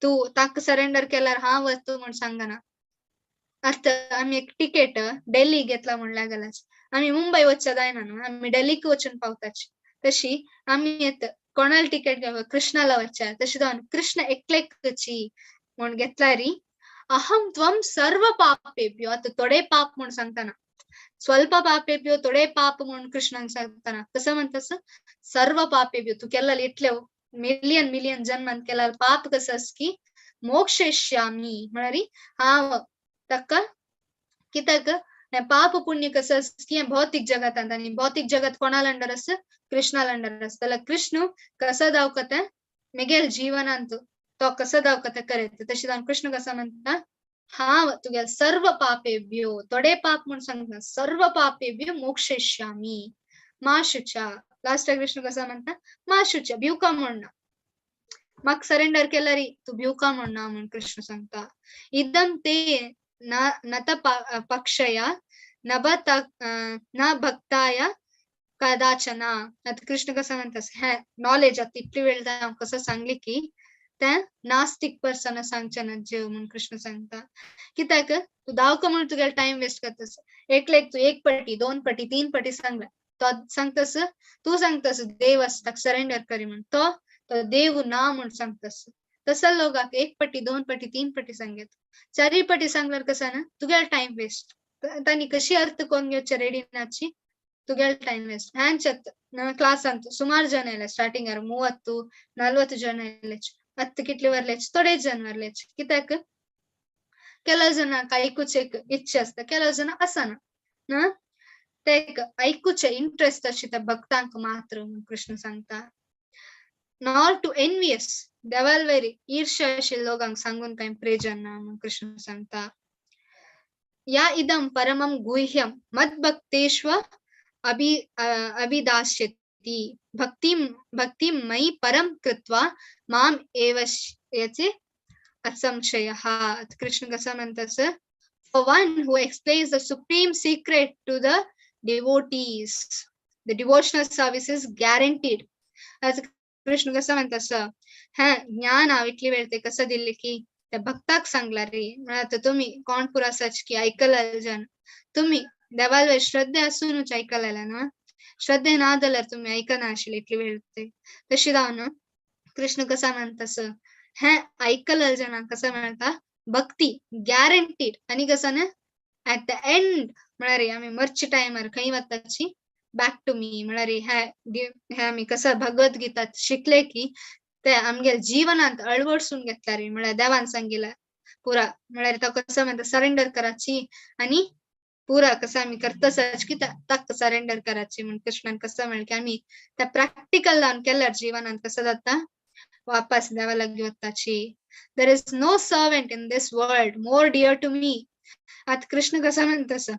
तू ताका सरेंडर केल्यार हांव वचतो म्हण सांगना आता आम्ही एक तिकेट दिल्ली घेतला म्हणल्यार गेल्याच आम्ही मुंबई वचचा जायना न्हू आम्ही दिल्लीक वचून पावताची तशी आम्ही येत कोणाला तिकेट घेवं कृष्णाला वचच्या तशी जावन कृष्ण एकलेकची म्हण घेतला री अहम त्वम सर्व पापेभ्यो आता थोडे पाप म्हण सांगताना स्वल्प पापेभ्यो थोडे पाप म्हणून कृष्णांक सांगताना कसं म्हणतास सर्व पापेभ्यो तू केला इतले मिलियन जन्मांत केला पाप कसं की मोक्षयिष्यामि म्हळ्यार हांव ताका कित्याक पाप पुण्य कसं की भौतिक जगत आणि भौतिक जगत कोणाला अंडर आस कृष्णाला अंडर आस जाल्यार कृष्ण कसं दावकता मेगेल जीवनांत तो कसं दावकता करेत तशी जावन कृष्ण कसं म्हणता हांव तुगेल सर्व पापेभ्यो थोडे पाप म्हण सांगता सर्व पापेभ्यो मोक्षयिष्यामि मा शुचा लास्ट कृष्ण कसं म्हणता मा शुचा भिवका म्हणना म्हाक सरेंडर केला री तू भिवका म्हणना म्हण कृष्ण सांगता इदम ते नत पक्षया न भक्ताय कदाचना आता कृष्ण कसं म्हणतास हे नॉलेज आता इतली वेळ कसं सांगली की त्या नास्तिक पर्सन सांगच्या ना जेव म्हणून कृष्ण सांगता कित्याक तू दावका म्हणून तुगेला टाइम वेस्ट करतास एकलेक तू एक पटी दोन पटी तीन पटी सांगला तो सांगतस तू सांगतस देव ताका सरेंडर करी म्हण तो देव ना म्हण सांगतस तसं लोकांक एक पटी दोन पटी तीन पटी सांगेत चारी पटी सांगल्यार कसा ना तुगेल टाइम वेस्ट तांणी कशी अर्थ कोण घेवचे रेडी नाची तुगेल टाइम वेस्ट ಹ್ಯಾಂಚತ್ ನಮ್ಮ ಕ್ಲಾಸ್ ಅಂತ ಸುಮಾರು ಜನ ಇಲ್ಲ ಸ್ಟಾರ್ಟಿಂಗ್ 30-40 ಜನ ಇಲ್ಲ 10 ಕಿಟ್ಲಿ ಬರ್ಲೆಚ್ ತೊಡೆ ಜನ ಬರ್ಲೆಚ್ ಕಿತಾಕ್ ಕೆಲವು ಜನ ऐकूचेक इच्छा असता ಕೆಲವು जण असाना ना ते ऐकूचे इंटरेस्ट अशी त्या भक्तांक मात्र कृष्ण सांगता नॉट टू एनवियस देवाल वेरी ईर्ष्या अशी लोकांक सांगून काही प्रयोजन ना कृष्ण सांगता या इदम परमम गुह्यम मद्भक्तेष्व अभिदास्यति भक्ति मयि परम कृत्वा माम एवश्यते असंशयः कृष्ण कसं म्हणतात for one who explains the supreme secret to the devotees the devotional service is guaranteed as Krishna कसं म्हणतात हा ज्ञान इतली वेळ ते कसं दिले की त्या भक्ताक सांगला रे आता तुम्ही कोण पुरा सच की ऐकला जन तुम्ही देवाल श्रद्धे असूनच ऐकलेला ना श्रद्धे ना जाल्यार तुम्ही ऐकना आशिल्ले इतली वेळ ते तशी जावन कृष्ण कसा म्हणतास हे ऐकलं जन कसं म्हणता भक्ती गॅरंटीड आणि कसं ना ऍट द एंड म्हळ्यार आम्ही मरची टायमार खंय वताची बॅक टू मी म्हळ्यार हे आम्ही कसं भगवद्गीतात शिकले की ते आमगे जीवनांत अळवडसून घेतला रे म्हळ्यार देवान सांगिला पुरा म्हळ्यार तो कसं म्हणता सरेंडर कराची आणि पुरा कसं आम्ही करतसच की ताक सरेंडर कराची म्हणून कृष्णान कसं म्हण की आम्ही त्या प्रॅक्टिकल लावून केल्यार जीवनांत कसं जाता वापस देवाला घेवताची there is no servant in this world more dear to me आता कृष्ण कसं म्हणतस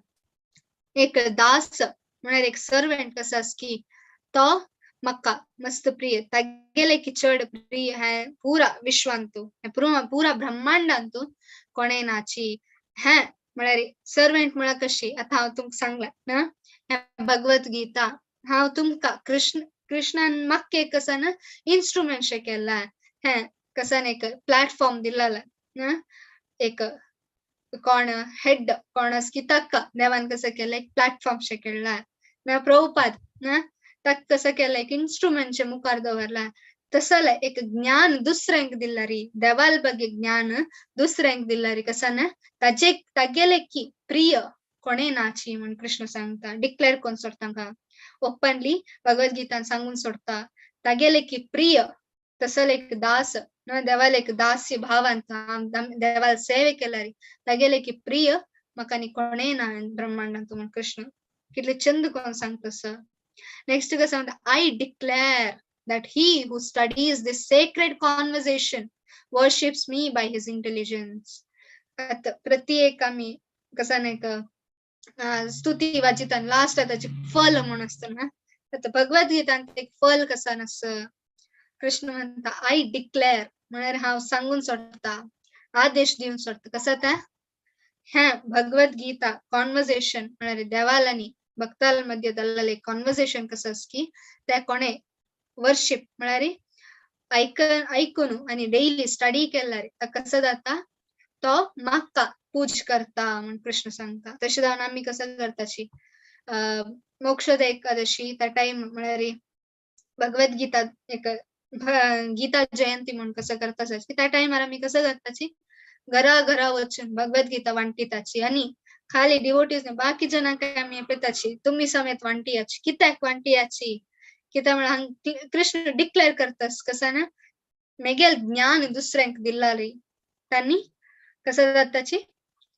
एक दास म्हळ्यार एक सर्वेंट कसं की तो मक्का मस्त प्रिय तागेले की चड प्रिय है पूरा विश्वांतू पूरा ब्रह्मांडांतू कोणे नाची हे म्हळ्यार सर्वेंट म्हळ्यार कशी आता हांव तुमकां सांगला ना भगवद्गीता हांव तुमकां कृष्णान म्हाका एक कसं ना इन्स्ट्रुमेंट शे केला हे कसं एक प्लॅटफॉर्म दिलेला ना एक कोण हेड कोण की ताका देवान कसं केलं एक प्लॅटफॉर्म शे केला ना प्रभुपाद ना ताका कसं केलं एक इन्स्ट्रुमेंट शे मुखार दवरला तसं एक ज्ञान दुसऱ्यांक दिला री देवाल ಬಗ್ಗೆ ज्ञान दुसऱ्यांक दिला री कसं ना तागेले की प्रिय कोणे नाची म्हणून कृष्ण सांगता डिक्लेअर कोण सोडता ओपनली भगवद्गीतान सांगून सोडता तागेले की प्रिय तसं एक दास ना देवाल एक दास्य भावांत देवाल सेवे केला री तागेले की प्रिय म्हाका नी कोणे ना ब्रह्मांडांत म्हणून कृष्ण कितले चंद कोण सांगतस नेक्स्ट कसं म्हणता I declare that he who studies this sacred conversation worships me by his intelligence आता प्रत्येक आम्ही कसं नाही स्तुती वाचितान लास्ट त्याची फल म्हणून असतं ना आता भगवद्गीतांत एक फल कसं नसतं कृष्ण म्हणता I declare म्हळ्यार हांव सांगून सोडता आदेश दिवन सोडता कसं त्या ह्या भगवद्गीता कॉन्वर्सेशन म्हळ्यार देवाल आनी भक्ताल मध्ये जाल्लें कॉन्वर्सेशन कसं की त्या कोणे वर्शिप म्हळ्यार ऐकून आणि डेली स्टडी केल्यार कसं जाता तो म्हाका पूज करता म्हणून कृष्ण सांगता तशें जावन आमी कसं करताची मोक्षद एकादशी त्या टाइम म्हळ्यार भगवद्गीता एक गीता जयंती म्हणून कसं करता की त्या टायमार आमी कसं करताची घरा घरा वचून भगवद्गीता वांटिताची आणि खाली डिवोटीज बाकी जनांक आमी पेताची तुम्ही समेत वांटियाची कित्याक वांटियाची कित्याक म्हळ्यार कृष्ण डिक्लेअर करतास कसं ना मेगेल ज्ञान दुसऱ्यांक दिला रे त्यांनी कसं जाताची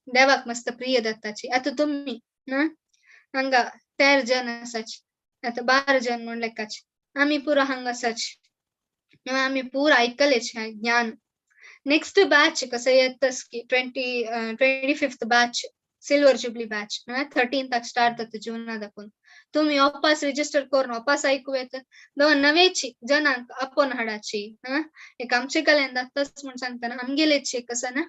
देवाक मस्त प्रिय दत्ताची आता तुम्ही ना हांगा 13 जन आसाची आता 12 जन म्हण लेखाची आमी पुरो हांगा आसाची आमी पुरो ऐकलेच ज्ञान नेक्स्ट बैच कसं येतस की 25th batch silver jubilee batch 13th start जाता जून दाखवून तुम्ही वापस रजिस्टर करून वापस ऐकू येत दोन नवेची जनांक आपण हाडाची एक आमचे कलेन जाताच म्हणून सांगताना आमगेलेची कसं ना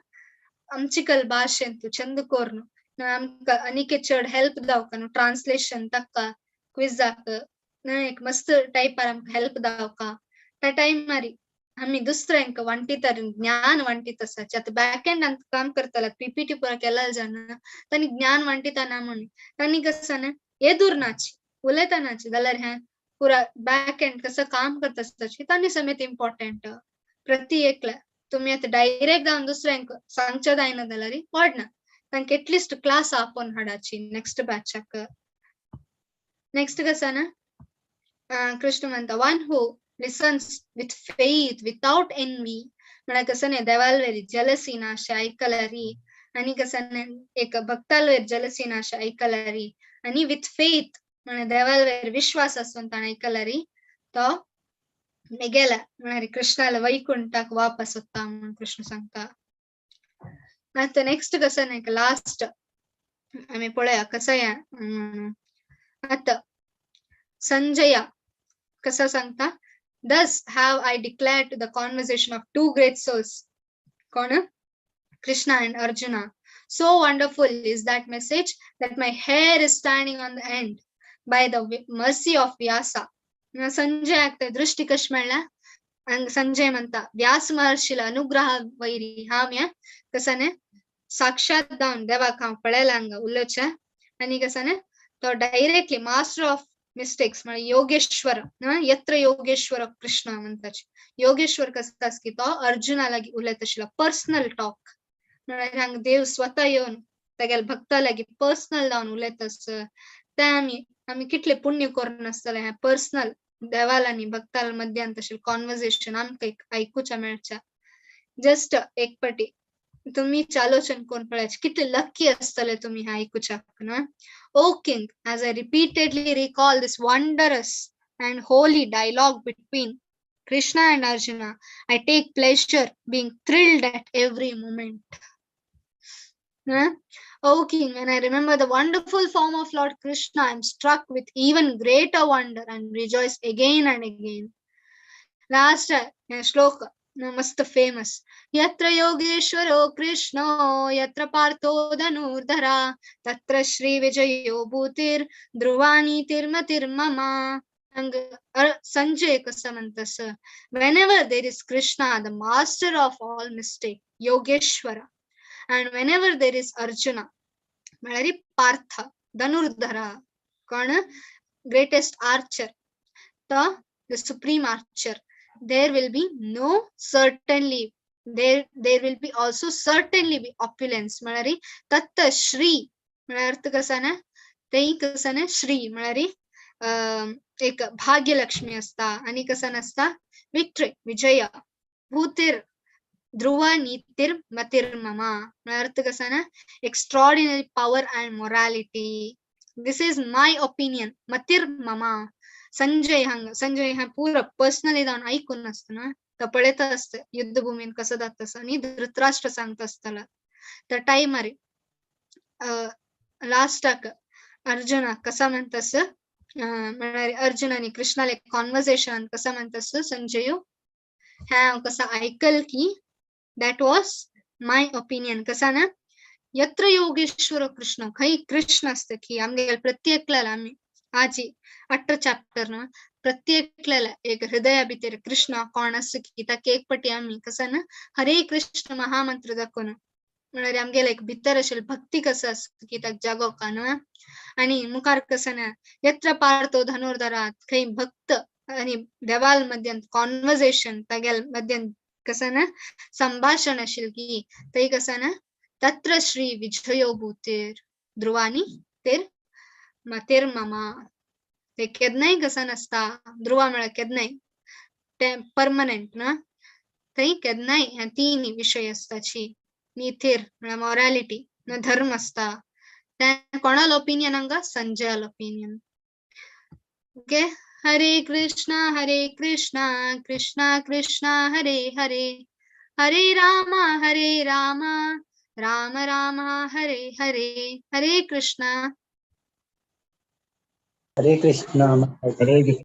आमची कल भाषेंत चंद कोरून आमकां अनिके चड हेल्प जावका ट्रान्सलेशन ताका क्विजाक एक मस्त टायपार आमकां हेल्प जावका त्या टायमारी आम्ही दुसऱ्यांक वांटितार ज्ञान वांटित आसाचे आता बॅक एंड काम करताला पीपीटी पुरा केला जाना तांणी ज्ञान वांटिता ना म्हणून तांणी कसं ना एदूर नाची उलयतानाची जाल्यार हे पुरा बॅक एंड कसं काम करता आसताची तांणी समेत इम्पॉर्टंट प्रति एकल्या तुम्ही आता डायरेक्ट जावन दुसऱ्यांक सांगचे जायना जाल्यार पडना तांकां एटलिस्ट क्लास आपोवन हाडाची नेक्स्ट बॅचाक नेक्स्ट कसं ना कृष्ण म्हणता one who listens with faith without envy म्हळ्यार कसं नाही देवालवेरी जलसी ना अशें आयकल्यारी आनी कसं एक भक्तालवेर जलसी ना अशें आयकल्यारी आनी विथ फेथ म्हळ्यार देवालवेर विश्वास आसून ताणें आयकल्यारी तो मेगेला म्हळ्यार कृष्णाला वैकुंठाक वापस वता म्हणून कृष्ण सांगता आता नेक्स्ट कसं नाही लास्ट आम्ही पळया कसं या आता संजय कसं सांगता thus have I declared to the conversation of two great souls कोण Krishna and Arjuna so wonderful is that message that my hair is standing on the end by the mercy of Vyasa Sanjay ಆಗ್ತದೆ दृष्टि कश म्हणला संजय म्हणता व्यास महर्षीला अनुग्रह वैरी हाम्या कसं साक्षात जाऊन देवाक हांव पळयला हांगा उलोवचे आनी कसं तो डायरेक्टली मास्टर ऑफ मिस्टेक्स म्हणजे योगेश्वर यत्र योगेश्वर कृष्ण म्हणताचे योगेश्वर कसं आस की तो अर्जुना लागी उलयत आशिल्लो पर्सनल टॉक म्हळ्यार हांगा देव स्वता येवन तेगेल्या भक्ता लागी पर्सनल जावन उलयत आस ते आमी कितले पुण्य करून आसतले हे पर्सनल देवाल आनी भक्ताल मध्यान तशें कॉन्वर्सेशन आमकां आयकुच्या मेळच्या जस्ट एक पाटी तुम्ही आलोचन करून पळयाचे कितले लकी आसतले तुम्ही हे आयकुच्याक ना O king as I repeatedly recall this wondrous and holy dialogue between Krishna and Arjuna I take pleasure being thrilled at every moment O king, when I remember the wonderful form of Lord Krishna, I am struck with even greater wonder and rejoice again and again. Last shloka, mast famous. Yatra yogeshwaro Krishna, yatra partho dhanurdhara, tatra Shri Vijayo bhutir, dhruvani tirmatir mama. Sanjay कसं म्हणतास whenever there is Krishna, the master of all mistake, Yogeshwara, and whenever there is Arjuna, Malari Partha, Dhanurdhara, Kana, greatest archer, the supreme archer, there will be no certainly, there will be also certainly be opulence. Malari Tatta Shri, Malarth kasana, Tei kasana Shri, Malari एक भाग्यलक्ष्मी असता आणि कसं नसता victory विजय भूतिर Dhruva नीतिर मतिर mama अर्थ कसं ना extraordinary power and morality this is my opinion मतिर ममा संजय हा पूर्ण पर्सनली जाऊन ऐकून असतं ना तर पळत असतं युद्धभूमीन कसं जात असं आणि धृतराष्ट्र सांगत असताना त्या टाइमरी लास्टाक अर्जुना कसा म्हणतस अर्जुन आणि कृष्णाला कॉन्वर्सेशन कसं म्हणतस संजय हा कसं ऐकल की that was my opinion कसा ना यत्र योगेश्वर कृष्ण खै कृष्ण असतं की आमगे प्रत्येकला आम्ही आजी 8 चॅप्टर ना प्रत्येकला एक हृदया भितर कृष्ण कोण असं की ताका एक पटी आम्ही कसं ना हरे कृष्ण महामंत्र दाखवून म्हळ्यार आमगेला एक भितर असेल भक्ती कसं असतं की ताका जागोवका न्हू आणि मुखार कसं ना यत्र पार्थो धनुर्धरात खै भक्त आणि देवाल मध्यान कॉन्वर्सेशन तागेल मध्यान कसं ना संभाषण असेल की ते कसं ना तत्र श्री विजयो भूतिर ध्रुवानी तिर मतिर ममा ते केदनाय कसं नसता ध्रुवा म्हळ्यार केदनाय ते परमनंट ना ते केदनाय ह्या 3 विषय असताची निथिर म्हळ्यार मॉरॅलिटी न धर्म असता ते कोणाल ओपिनियन हांगा संजयाल ओपिनियन ओके हरे कृष्णा कृष्णा कृष्णा हरे हरे हरे राम राम राम हरे हरे हरे कृष्णा हरे कृष्णा